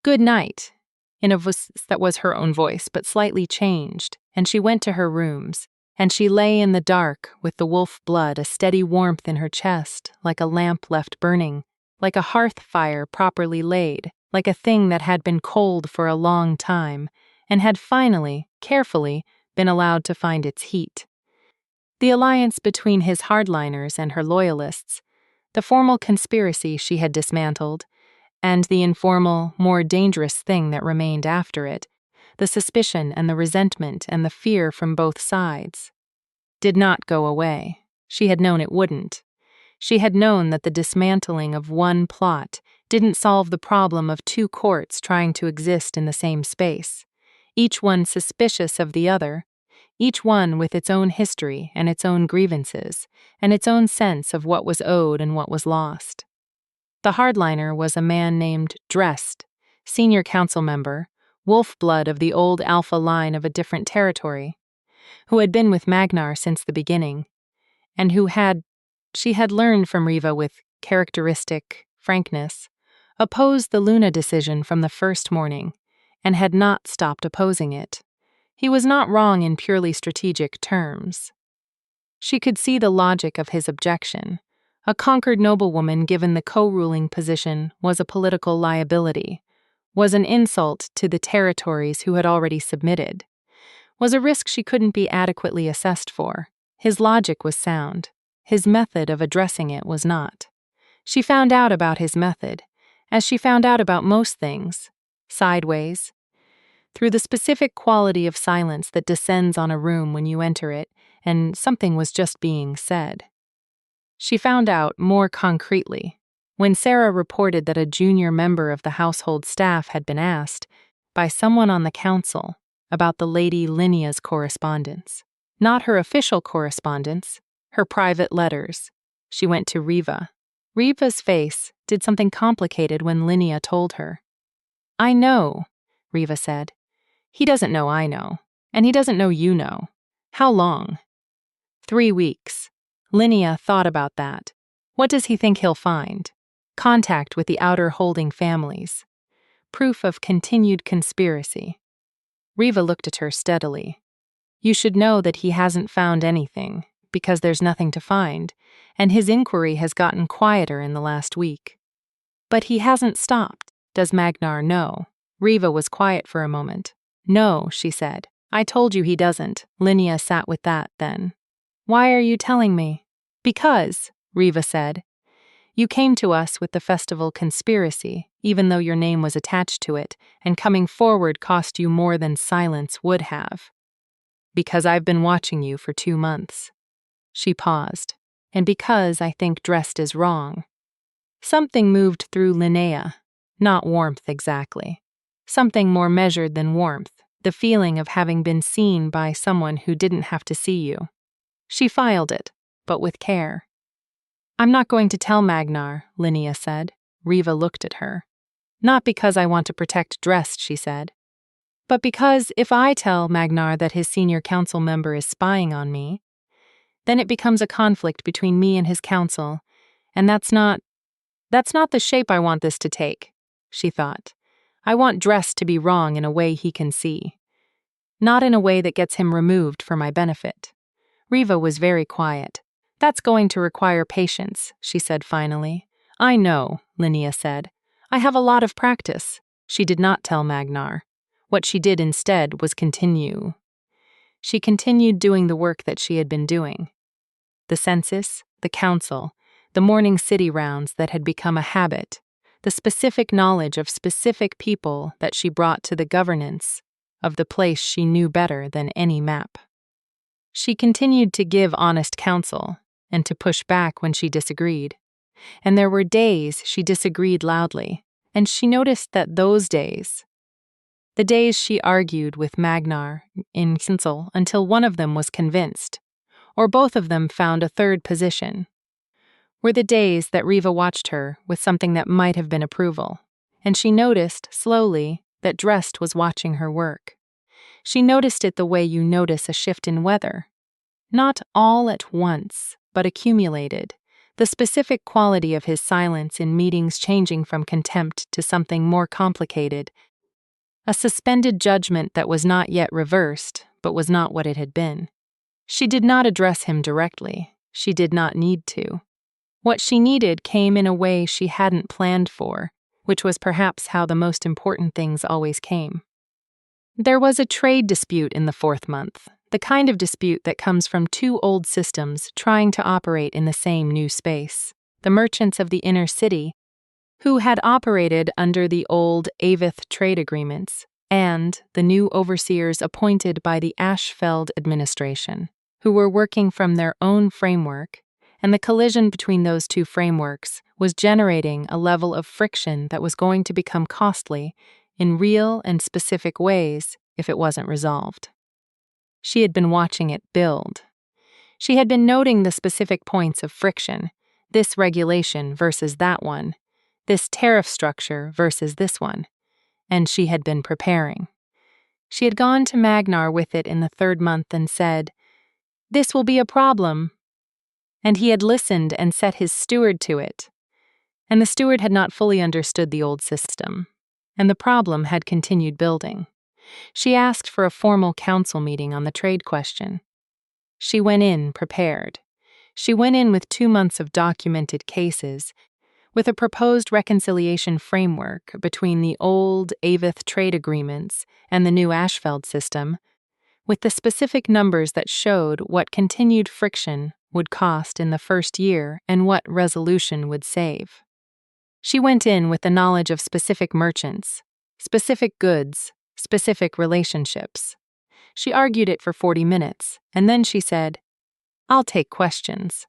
"Good night," in a voice that was her own voice but slightly changed, and she went to her rooms, and she lay in the dark with the wolf blood a steady warmth in her chest, like a lamp left burning, like a hearth fire properly laid, like a thing that had been cold for a long time, and had finally, carefully, been allowed to find its heat. The alliance between his hardliners and her loyalists, The formal conspiracy she had dismantled, and the informal, more dangerous thing that remained after it, the suspicion and the resentment and the fear from both sides, did not go away. She had known it wouldn't. She had known that the dismantling of one plot didn't solve the problem of two courts trying to exist in the same space, each one suspicious of the other, each one with its own history and its own grievances, and its own sense of what was owed and what was lost. The hardliner was a man named Drest, senior council member, wolf blood of the old alpha line of a different territory, who had been with Magnar since the beginning, and who she had learned from Riva with characteristic frankness, opposed the Luna decision from the first morning, and had not stopped opposing it. He was not wrong in purely strategic terms. She could see the logic of his objection. A conquered noblewoman given the co-ruling position was a political liability, was an insult to the territories who had already submitted, was a risk she couldn't be adequately assessed for. His logic was sound. His method of addressing it was not. She found out about his method, as she found out about most things, sideways, through the specific quality of silence that descends on a room when you enter it, and something was just being said. She found out more concretely when Sarah reported that a junior member of the household staff had been asked, by someone on the council, about the Lady Linnea's correspondence. Not her official correspondence, her private letters. She went to Riva. Riva's face did something complicated when Linnea told her. "I know," Riva said. "He doesn't know I know, and he doesn't know you know. How long?" 3 weeks. Linnea thought about that. What does he think he'll find? Contact with the outer holding families. Proof of continued conspiracy. Riva looked at her steadily. "You should know that he hasn't found anything, because there's nothing to find, and his inquiry has gotten quieter in the last week." "But he hasn't stopped. Does Magnar know?" Riva was quiet for a moment. "No," she said. "I told you he doesn't." Linnea sat with that then. "Why are you telling me?" "Because," Riva said, "you came to us with the festival conspiracy, even though your name was attached to it, and coming forward cost you more than silence would have. Because I've been watching you for 2 months." She paused. "And because I think Drest is wrong." Something moved through Linnea, not warmth exactly. Something more measured than warmth, the feeling of having been seen by someone who didn't have to see you. She filed it, but with care. "I'm not going to tell Magnar," Linnea said. Riva looked at her. "Not because I want to protect Drest," she said, "but because if I tell Magnar that his senior council member is spying on me, then it becomes a conflict between me and his council, and that's not the shape I want this to take," she thought. "I want Drest to be wrong in a way he can see, not in a way that gets him removed for my benefit." Riva was very quiet. "That's going to require patience," she said finally. "I know," Linnea said. "I have a lot of practice." She did not tell Magnar. What she did instead was continue. She continued doing the work that she had been doing. The census, the council, the morning city rounds that had become a habit, the specific knowledge of specific people that she brought to the governance of the place she knew better than any map. She continued to give honest counsel and to push back when she disagreed. And there were days she disagreed loudly, and she noticed that those days, the days she argued with Magnar in council until one of them was convinced, or both of them found a third position, were the days that Riva watched her with something that might have been approval, and she noticed, slowly, that Drest was watching her work. She noticed it the way you notice a shift in weather. Not all at once, but accumulated, the specific quality of his silence in meetings changing from contempt to something more complicated, a suspended judgment that was not yet reversed, but was not what it had been. She did not address him directly. She did not need to. What she needed came in a way she hadn't planned for, which was perhaps how the most important things always came. There was a trade dispute in the 4th month, the kind of dispute that comes from 2 old systems trying to operate in the same new space. the merchants of the inner city, who had operated under the old Avith trade agreements, and the new overseers appointed by the Ashfeld administration, who were working from their own framework, and the collision between those two frameworks was generating a level of friction that was going to become costly in real and specific ways if it wasn't resolved. She had been watching it build. She had been noting the specific points of friction, this regulation versus that one, this tariff structure versus this one, and she had been preparing. She had gone to Magnar with it in the 3rd month and said, "This will be a problem." And he had listened and set his steward to it. And the steward had not fully understood the old system, and the problem had continued building. She asked for a formal council meeting on the trade question. She went in prepared. She went in with 2 months of documented cases, with a proposed reconciliation framework between the old Avith trade agreements and the new Ashfeld system, with the specific numbers that showed what continued friction would cost in the first year and what resolution would save. She went in with the knowledge of specific merchants, specific goods, specific relationships. She argued it for 40 minutes, and then she said, "I'll take questions."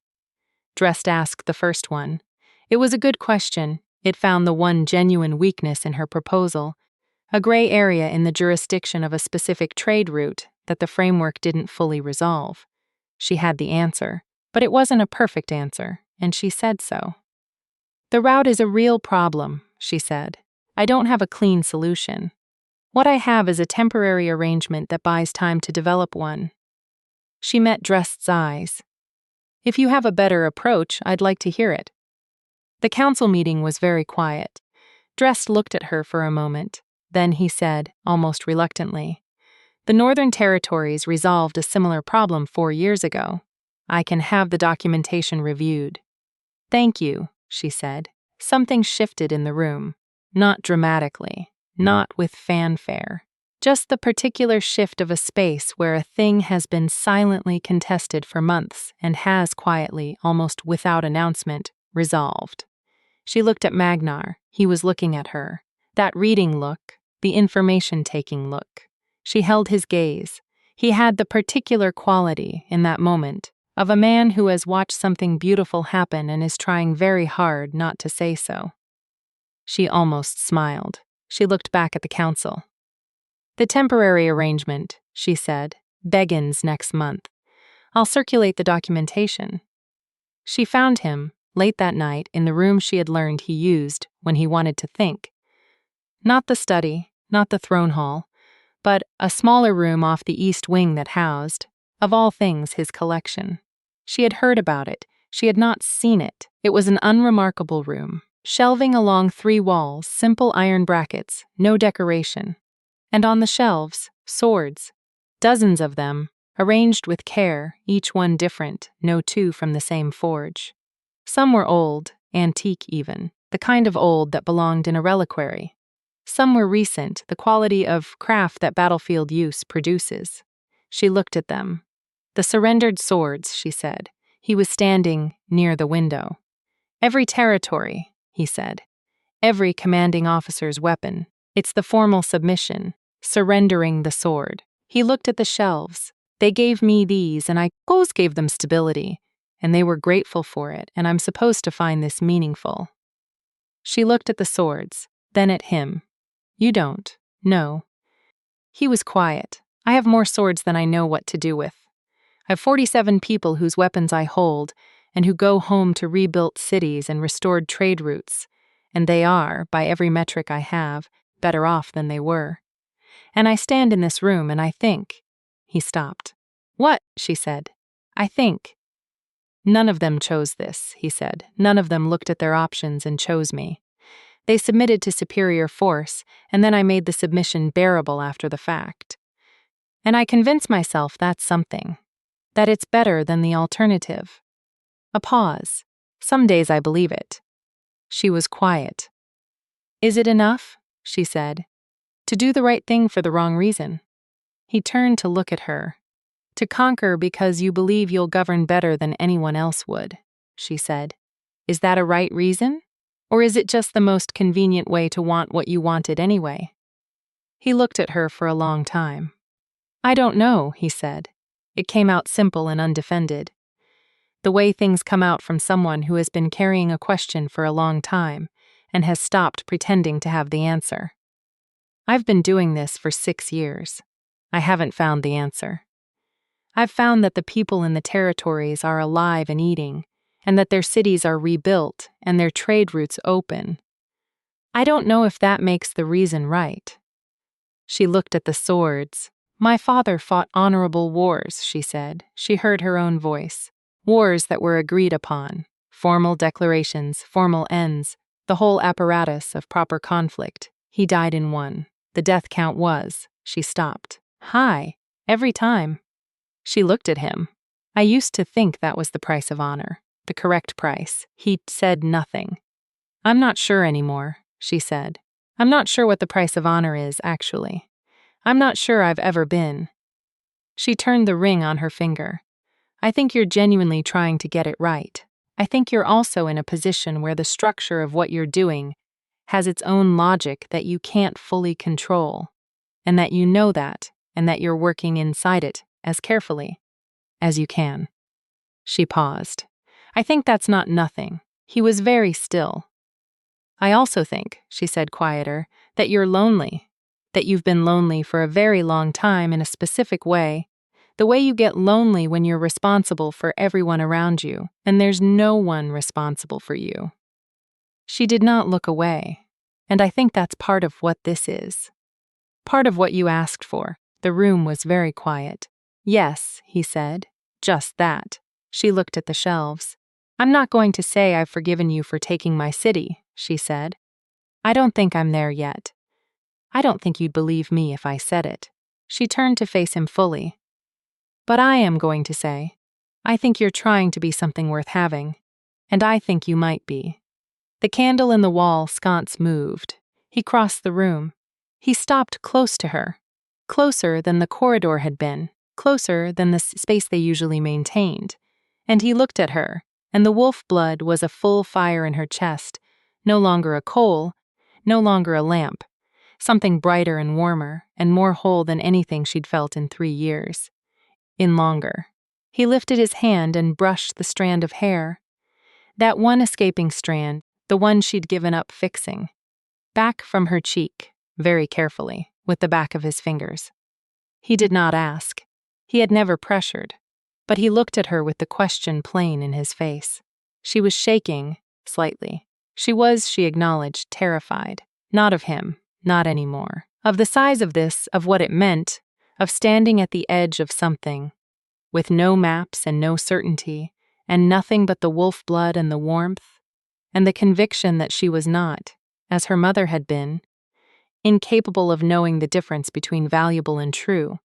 Drest asked the first one. It was a good question. It found the one genuine weakness in her proposal, a gray area in the jurisdiction of a specific trade route that the framework didn't fully resolve. She had the answer, but it wasn't a perfect answer, and she said so. "The route is a real problem," she said. "I don't have a clean solution. What I have is a temporary arrangement that buys time to develop one." She met Drest's eyes. "If you have a better approach, I'd like to hear it." The council meeting was very quiet. Drest looked at her for a moment. Then he said, almost reluctantly, "The Northern Territories resolved a similar problem 4 years ago. I can have the documentation reviewed." "Thank you," she said. Something shifted in the room. Not dramatically, not with fanfare. Just the particular shift of a space where a thing has been silently contested for months and has quietly, almost without announcement, resolved. She looked at Magnar. He was looking at her. That reading look, the information-taking look. She held his gaze. He had the particular quality, in that moment, of a man who has watched something beautiful happen and is trying very hard not to say so. She almost smiled. She looked back at the council. "The temporary arrangement," she said, "begins next month. I'll circulate the documentation." She found him, late that night, in the room she had learned he used when he wanted to think. Not the study, not the throne hall, but a smaller room off the east wing that housed, of all things, his collection. She had heard about it. She had not seen it. It was an unremarkable room, shelving along 3 walls, simple iron brackets, no decoration. And on the shelves, swords, dozens of them, arranged with care, each one different, no 2 from the same forge. Some were old, antique even, the kind of old that belonged in a reliquary. Some were recent, the quality of craft that battlefield use produces. She looked at them. "The surrendered swords," she said. He was standing near the window. "Every territory," he said. "Every commanding officer's weapon. It's the formal submission, surrendering the sword." He looked at the shelves. "They gave me these, and I gave them stability, and they were grateful for it, and I'm supposed to find this meaningful." She looked at the swords, then at him. "You don't. No." He was quiet. "I have more swords than I know what to do with. I have 47 people whose weapons I hold, and who go home to rebuilt cities and restored trade routes, and they are, by every metric I have, better off than they were. And I stand in this room and I think." He stopped. "What?" she said. "I think." "None of them chose this," he said. "None of them looked at their options and chose me. They submitted to superior force, and then I made the submission bearable after the fact. And I convince myself that's something, that it's better than the alternative." A pause. "Some days I believe it." She was quiet. "Is it enough?" she said. "To do the right thing for the wrong reason?" He turned to look at her. "To conquer because you believe you'll govern better than anyone else would," she said. Is that a right reason? Or is it just the most convenient way to want what you wanted anyway? He looked at her for a long time. I don't know, he said. It came out simple and undefended. The way things come out from someone who has been carrying a question for a long time and has stopped pretending to have the answer. I've been doing this for 6 years. I haven't found the answer. I've found that the people in the territories are alive and eating, and that their cities are rebuilt and their trade routes open. I don't know if that makes the reason right. She looked at the swords. My father fought honorable wars, she said. She heard her own voice. Wars that were agreed upon. Formal declarations, formal ends, the whole apparatus of proper conflict. He died in one. The death count was, she stopped, high, every time. She looked at him. I used to think that was the price of honor, the correct price. He said nothing. I'm not sure anymore, she said. I'm not sure what the price of honor is, actually. I'm not sure I've ever been. She turned the ring on her finger. I think you're genuinely trying to get it right. I think you're also in a position where the structure of what you're doing has its own logic that you can't fully control, and that you know that, and that you're working inside it as carefully as you can. She paused. I think that's not nothing. He was very still. I also think, she said quieter, that you're lonely, that you've been lonely for a very long time in a specific way, the way you get lonely when you're responsible for everyone around you, and there's no one responsible for you. She did not look away, and I think that's part of what this is. Part of what you asked for. The room was very quiet. Yes, he said, just that. She looked at the shelves. I'm not going to say I've forgiven you for taking my city, she said. I don't think I'm there yet. I don't think you'd believe me if I said it. She turned to face him fully. But I am going to say, I think you're trying to be something worth having, and I think you might be. The candle in the wall sconce moved. He crossed the room. He stopped close to her, closer than the corridor had been, closer than the space they usually maintained. And he looked at her, and the wolf blood was a full fire in her chest, no longer a coal, no longer a lamp, something brighter and warmer and more whole than anything she'd felt in 3 years. In longer. He lifted his hand and brushed the strand of hair. That one escaping strand, the one she'd given up fixing. Back from her cheek, very carefully, with the back of his fingers. He did not ask. He had never pressured. But he looked at her with the question plain in his face. She was shaking, slightly. She was, she acknowledged, terrified. Not of him, not anymore. Of the size of this, of what it meant, of standing at the edge of something, with no maps and no certainty, and nothing but the wolf blood and the warmth, and the conviction that she was not, as her mother had been, incapable of knowing the difference between valuable and true.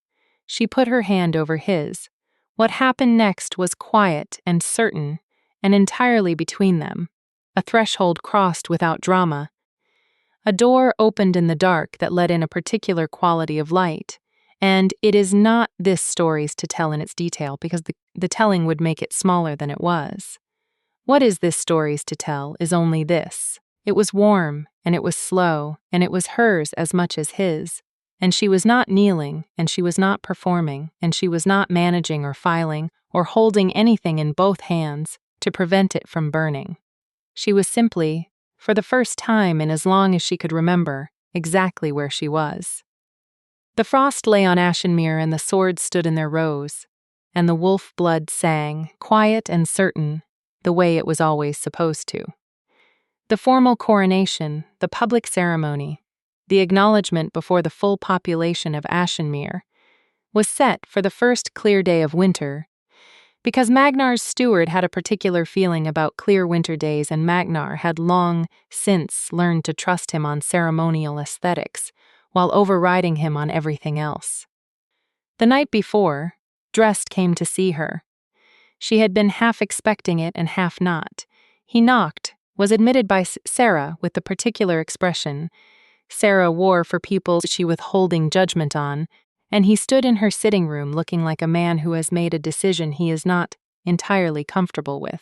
She put her hand over his. What happened next was quiet and certain, and entirely between them. A threshold crossed without drama. A door opened in the dark that let in a particular quality of light. And it is not this story's to tell in its detail, because the telling would make it smaller than it was. What is this story's to tell is only this. It was warm, and it was slow, and it was hers as much as his. And she was not kneeling, and she was not performing, and she was not managing or filing or holding anything in both hands to prevent it from burning. She was simply, for the first time in as long as she could remember, exactly where she was. The frost lay on Ashenmere, and the swords stood in their rows, and the wolf blood sang, quiet and certain, the way it was always supposed to. The formal coronation, the public ceremony, the acknowledgement before the full population of Ashenmere, was set for the first clear day of winter, because Magnar's steward had a particular feeling about clear winter days, and Magnar had long since learned to trust him on ceremonial aesthetics, while overriding him on everything else. The night before, Drest came to see her. She had been half expecting it and half not. He knocked, was admitted by Sarah with the particular expression Sarah wore for people she was holding judgment on, and he stood in her sitting room looking like a man who has made a decision he is not entirely comfortable with.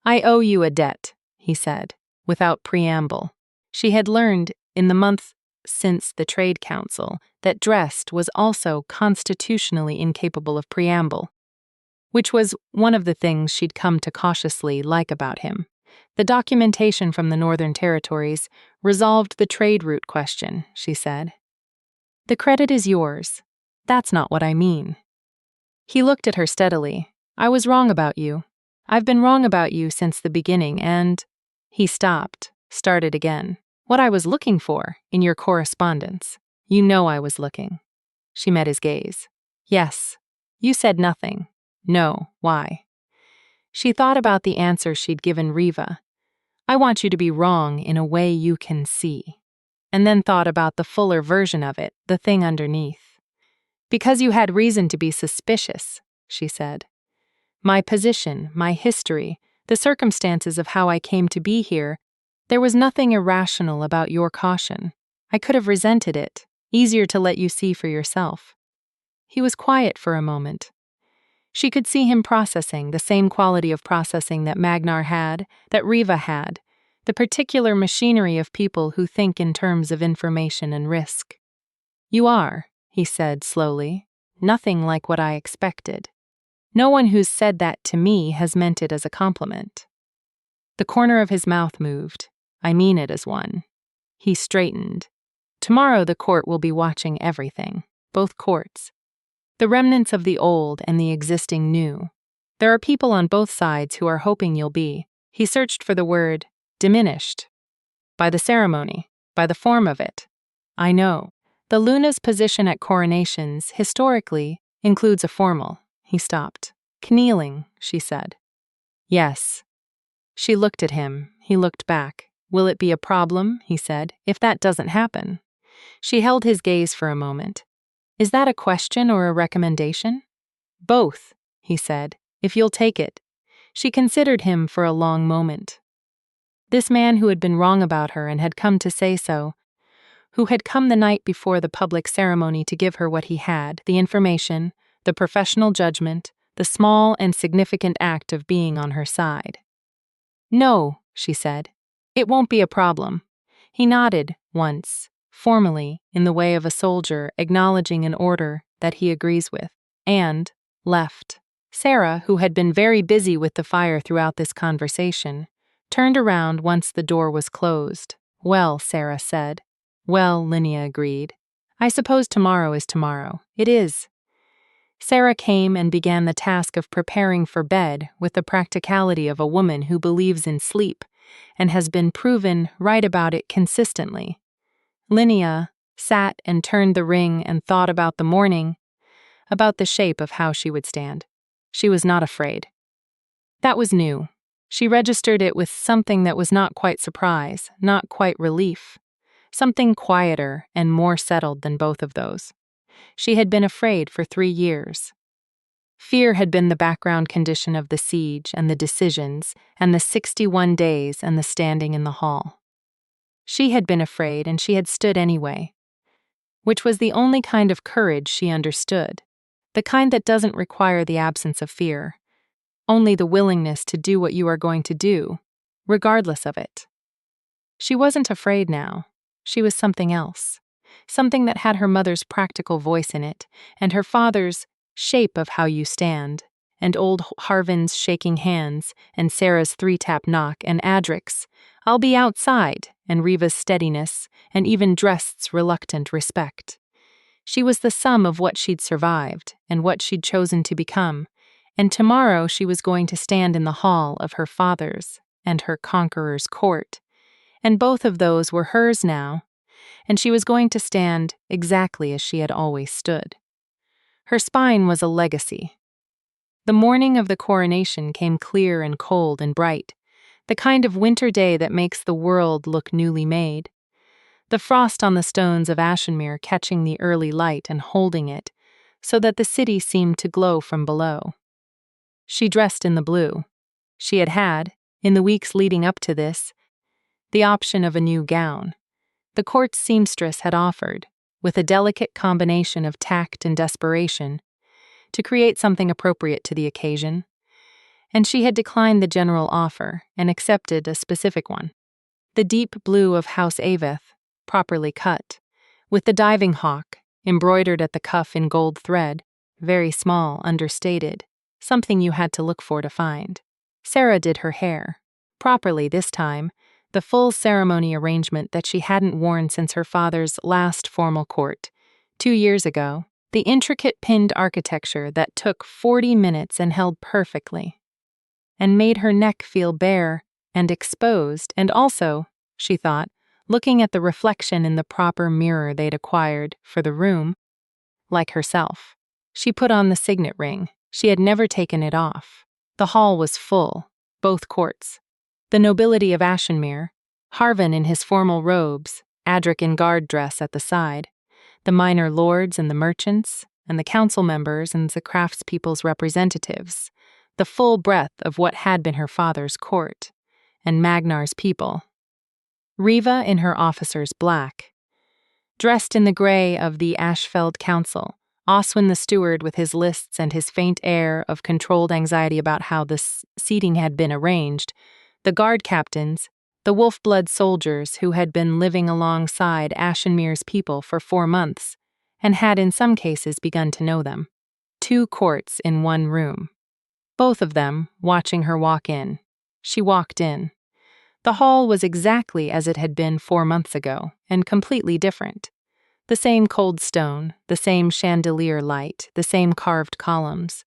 I owe you a debt, he said, without preamble. She had learned, in the month since the Trade Council, that Drest was also constitutionally incapable of preamble, which was one of the things she'd come to cautiously like about him. The documentation from the Northern Territories resolved the trade route question, she said. The credit is yours. That's not what I mean. He looked at her steadily. I was wrong about you. I've been wrong about you since the beginning, and… He stopped, started again. What I was looking for in your correspondence. You know I was looking. She met his gaze. Yes. You said nothing. No. Why? She thought about the answer she'd given Riva. I want you to be wrong in a way you can see. And then thought about the fuller version of it, the thing underneath. Because you had reason to be suspicious, she said. My position, my history, the circumstances of how I came to be here, there was nothing irrational about your caution. I could have resented it, easier to let you see for yourself. He was quiet for a moment. She could see him processing the same quality of processing that Magnar had, that Riva had, the particular machinery of people who think in terms of information and risk. You are, he said slowly, nothing like what I expected. No one who's said that to me has meant it as a compliment. The corner of his mouth moved. I mean it as one. He straightened. Tomorrow the court will be watching everything, both courts. The remnants of the old and the existing new. There are people on both sides who are hoping you'll be. He searched for the word, diminished. By the ceremony, by the form of it. I know. The Luna's position at coronations, historically, includes a formal. He stopped. Kneeling, she said. Yes. She looked at him. He looked back. Will it be a problem, he said, if that doesn't happen? She held his gaze for a moment. Is that a question or a recommendation? Both, he said, if you'll take it. She considered him for a long moment. This man who had been wrong about her and had come to say so, who had come the night before the public ceremony to give her what he had, the information, the professional judgment, the small and significant act of being on her side. No, she said. It won't be a problem. He nodded once, formally, in the way of a soldier acknowledging an order that he agrees with, and left. Sarah, who had been very busy with the fire throughout this conversation, turned around once the door was closed. Well, Sarah said. Well, Linnea agreed. I suppose tomorrow is tomorrow. It is. Sarah came and began the task of preparing for bed with the practicality of a woman who believes in sleep and has been proven right about it consistently. Linnea sat and turned the ring and thought about the morning, about the shape of how she would stand. She was not afraid. That was new. She registered it with something that was not quite surprise, not quite relief, something quieter and more settled than both of those. She had been afraid for 3 years. Fear had been the background condition of the siege and the decisions and the 61 days and the standing in the hall. She had been afraid and she had stood anyway, which was the only kind of courage she understood, the kind that doesn't require the absence of fear, only the willingness to do what you are going to do, regardless of it. She wasn't afraid now. She was something else. Something that had her mother's practical voice in it, and her father's shape of how you stand, and old Harvin's shaking hands, and Sarah's 3-tap knock, and Adric's, I'll be outside, and Riva's steadiness, and even Drest's reluctant respect. She was the sum of what she'd survived, and what she'd chosen to become, and tomorrow she was going to stand in the hall of her father's, and her conqueror's court, and both of those were hers now, and she was going to stand exactly as she had always stood. Her spine was a legacy. The morning of the coronation came clear and cold and bright, the kind of winter day that makes the world look newly made. The frost on the stones of Ashenmere catching the early light and holding it, so that the city seemed to glow from below. She dressed in the blue. She had had, in the weeks leading up to this, the option of a new gown. The court's seamstress had offered, with a delicate combination of tact and desperation, to create something appropriate to the occasion, and she had declined the general offer and accepted a specific one. The deep blue of House Aveth, properly cut, with the diving hawk, embroidered at the cuff in gold thread, very small, understated, something you had to look for to find. Sarah did her hair, properly this time, the full ceremony arrangement that she hadn't worn since her father's last formal court, 2 years ago, the intricate pinned architecture that took 40 minutes and held perfectly, and made her neck feel bare and exposed, and also, she thought, looking at the reflection in the proper mirror they'd acquired for the room, like herself. She put on the signet ring. She had never taken it off. The hall was full, both courts. The nobility of Ashenmere, Harvin in his formal robes, Adric in guard dress at the side, the minor lords and the merchants, and the council members and the craftspeople's representatives, the full breadth of what had been her father's court, and Magnar's people. Riva in her officer's black. Dressed in the gray of the Ashfeld Council, Oswin the steward with his lists and his faint air of controlled anxiety about how the seating had been arranged, the guard captains, the wolf-blood soldiers who had been living alongside Ashenmere's people for 4 months, and had in some cases begun to know them. 2 courts in one room. Both of them watching her walk in. She walked in. The hall was exactly as it had been 4 months ago, and completely different. The same cold stone, the same chandelier light, the same carved columns.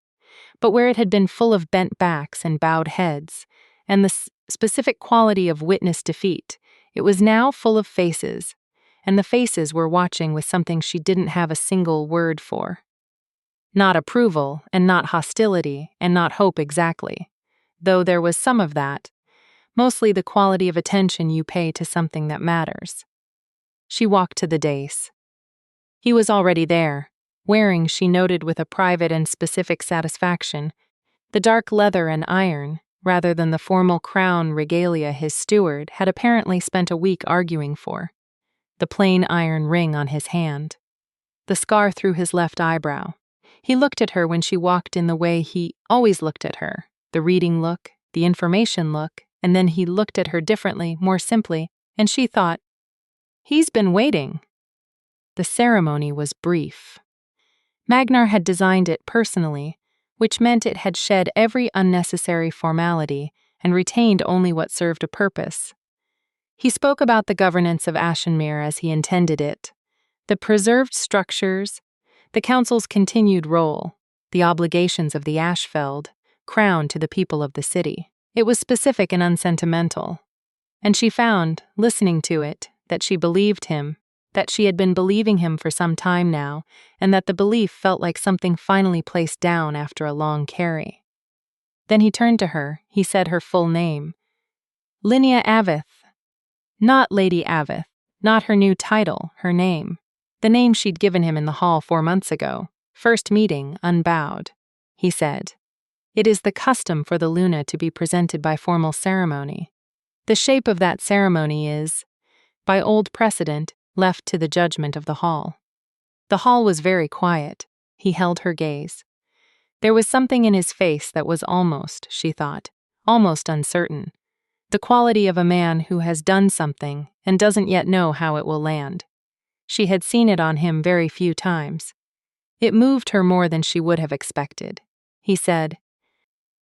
But where it had been full of bent backs and bowed heads, and the specific quality of witness defeat, it was now full of faces, and the faces were watching with something she didn't have a single word for. Not approval, and not hostility, and not hope exactly, though there was some of that, mostly the quality of attention you pay to something that matters. She walked to the dais. He was already there, wearing, she noted with a private and specific satisfaction, the dark leather and iron, rather than the formal crown regalia his steward had apparently spent a week arguing for, the plain iron ring on his hand, the scar through his left eyebrow. He looked at her when she walked in the way he always looked at her, the reading look, the information look, and then he looked at her differently, more simply, and she thought, he's been waiting. The ceremony was brief. Magnar had designed it personally, which meant it had shed every unnecessary formality and retained only what served a purpose. He spoke about the governance of Ashenmere as he intended it, the preserved structures, the council's continued role, the obligations of the Ashfeld, crown to the people of the city. It was specific and unsentimental, and she found, listening to it, that she believed him, that she had been believing him for some time now, and that the belief felt like something finally placed down after a long carry. Then he turned to her. He said her full name. Linnea Aveth. Not Lady Aveth, not her new title, her name. The name she'd given him in the hall 4 months ago. First meeting, unbowed. He said, "It is the custom for the Luna to be presented by formal ceremony. The shape of that ceremony is, by old precedent, left to the judgment of the hall." The hall was very quiet. He held her gaze. There was something in his face that was almost, she thought, almost uncertain. The quality of a man who has done something and doesn't yet know how it will land. She had seen it on him very few times. It moved her more than she would have expected. He said,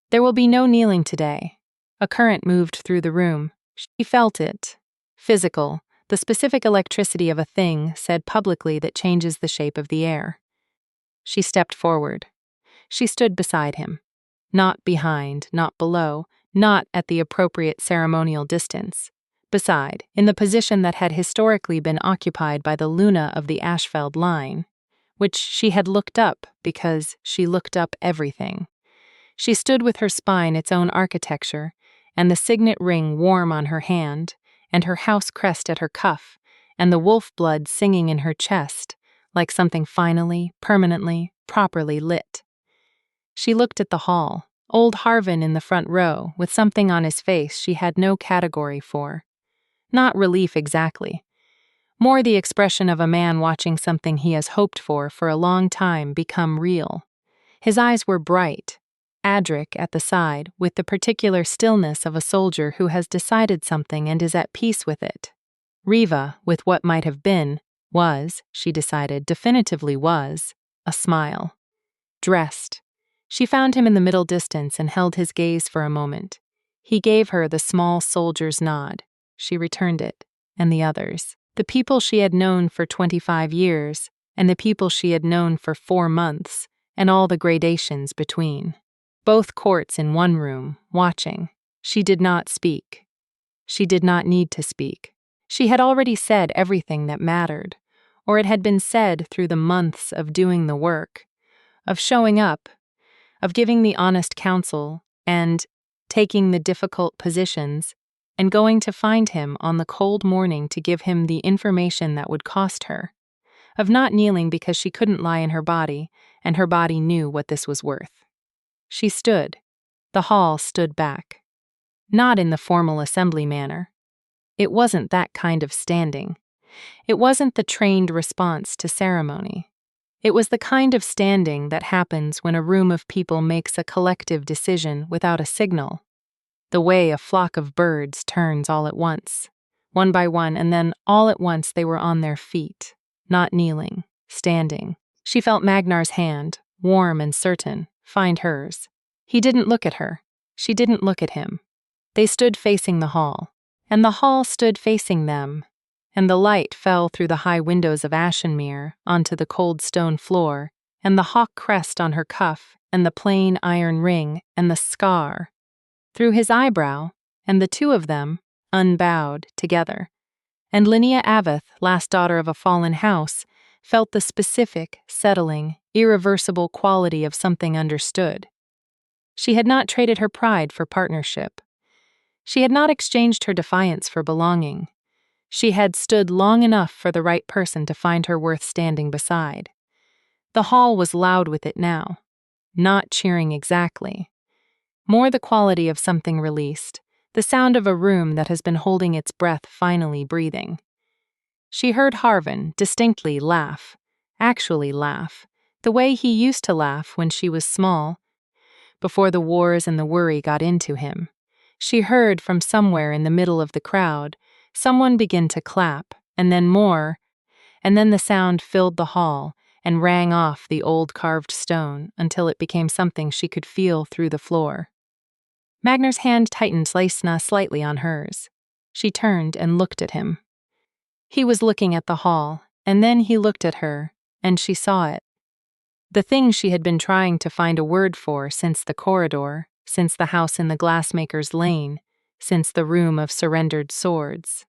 "There will be no kneeling today." A current moved through the room. She felt it. Physical, the specific electricity of a thing said publicly that changes the shape of the air. She stepped forward. She stood beside him. Not behind, not below, not at the appropriate ceremonial distance. Beside, in the position that had historically been occupied by the Luna of the Ashfeld line, which she had looked up because she looked up everything. She stood with her spine its own architecture, and the signet ring warm on her hand, and her house crest at her cuff, and the wolf blood singing in her chest, like something finally, permanently, properly lit. She looked at the hall, old Harvin in the front row, with something on his face she had no category for. Not relief exactly. More the expression of a man watching something he has hoped for a long time become real. His eyes were bright. Adric at the side, with the particular stillness of a soldier who has decided something and is at peace with it. Riva, with what might have been, was, she decided, definitively was, a smile. Dressed. She found him in the middle distance and held his gaze for a moment. He gave her the small soldier's nod. She returned it, and the others. The people she had known for 25 years, and the people she had known for 4 months, and all the gradations between. Both courts in one room, watching. She did not speak. She did not need to speak. She had already said everything that mattered, or it had been said through the months of doing the work, of showing up, of giving the honest counsel, and taking the difficult positions, and going to find him on the cold morning to give him the information that would cost her, of not kneeling because she couldn't lie in her body, and her body knew what this was worth. She stood. The hall stood back. Not in the formal assembly manner. It wasn't that kind of standing. It wasn't the trained response to ceremony. It was the kind of standing that happens when a room of people makes a collective decision without a signal. The way a flock of birds turns all at once, one by one, and then all at once they were on their feet, not kneeling, standing. She felt Magnar's hand, warm and certain, find hers. He didn't look at her. She didn't look at him. They stood facing the hall, and the hall stood facing them, and the light fell through the high windows of Ashenmere onto the cold stone floor, and the hawk crest on her cuff, and the plain iron ring, and the scar, through his eyebrow, and the two of them, unbowed, together. And Linnea Aveth, last daughter of a fallen house, felt the specific, settling, irreversible quality of something understood. She had not traded her pride for partnership. She had not exchanged her defiance for belonging. She had stood long enough for the right person to find her worth standing beside. The hall was loud with it now. Not cheering exactly. More the quality of something released, the sound of a room that has been holding its breath finally breathing. She heard Harvin distinctly laugh, actually laugh, the way he used to laugh when she was small, before the wars and the worry got into him. She heard from somewhere in the middle of the crowd someone begin to clap, and then more, and then the sound filled the hall and rang off the old carved stone until it became something she could feel through the floor. Magnar's hand tightened slightly on hers. She turned and looked at him. He was looking at the hall, and then he looked at her, and she saw it. The thing she had been trying to find a word for since the corridor, since the house in the glassmaker's lane, since the room of surrendered swords.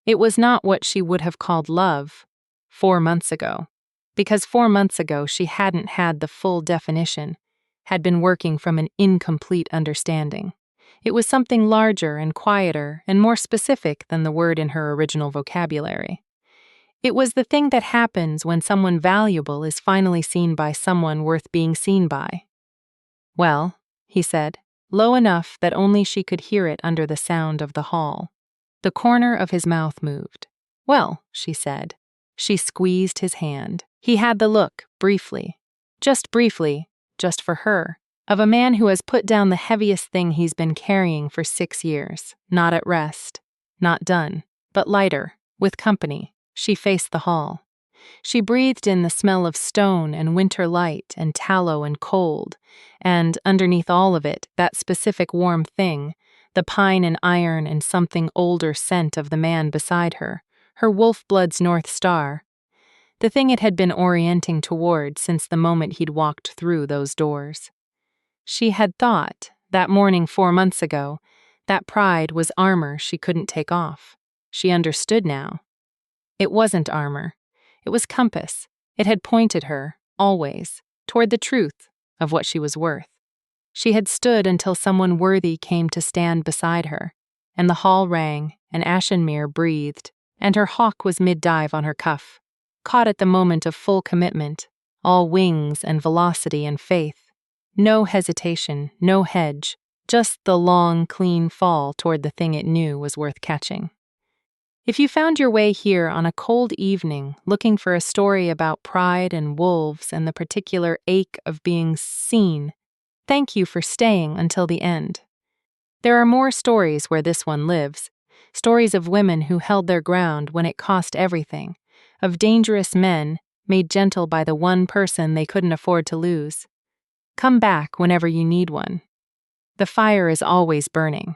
It was not what she would have called love 4 months ago, because 4 months ago she hadn't had the full definition, had been working from an incomplete understanding. It was something larger and quieter and more specific than the word in her original vocabulary. It was the thing that happens when someone valuable is finally seen by someone worth being seen by. "Well," he said, low enough that only she could hear it under the sound of the hall. The corner of his mouth moved. "Well," she said. She squeezed his hand. He had the look, briefly, just for her, of a man who has put down the heaviest thing he's been carrying for 6 years, not at rest, not done, but lighter, with company. She faced the hall. She breathed in the smell of stone and winter light and tallow and cold, and, underneath all of it, that specific warm thing, the pine and iron and something older scent of the man beside her, her wolf blood's North Star, the thing it had been orienting toward since the moment he'd walked through those doors. She had thought, that morning 4 months ago, that pride was armor she couldn't take off. She understood now. It wasn't armor. It was compass. It had pointed her, always, toward the truth of what she was worth. She had stood until someone worthy came to stand beside her, and the hall rang, and Ashenmere breathed, and her hawk was mid-dive on her cuff, caught at the moment of full commitment, all wings and velocity and faith. No hesitation, no hedge, just the long, clean fall toward the thing it knew was worth catching. If you found your way here on a cold evening looking for a story about pride and wolves and the particular ache of being seen, Thank you for staying until the end. There are more stories where this one lives. Stories of women who held their ground when it cost everything. Of dangerous men, made gentle by the one person they couldn't afford to lose. Come back whenever you need one. The fire is always burning.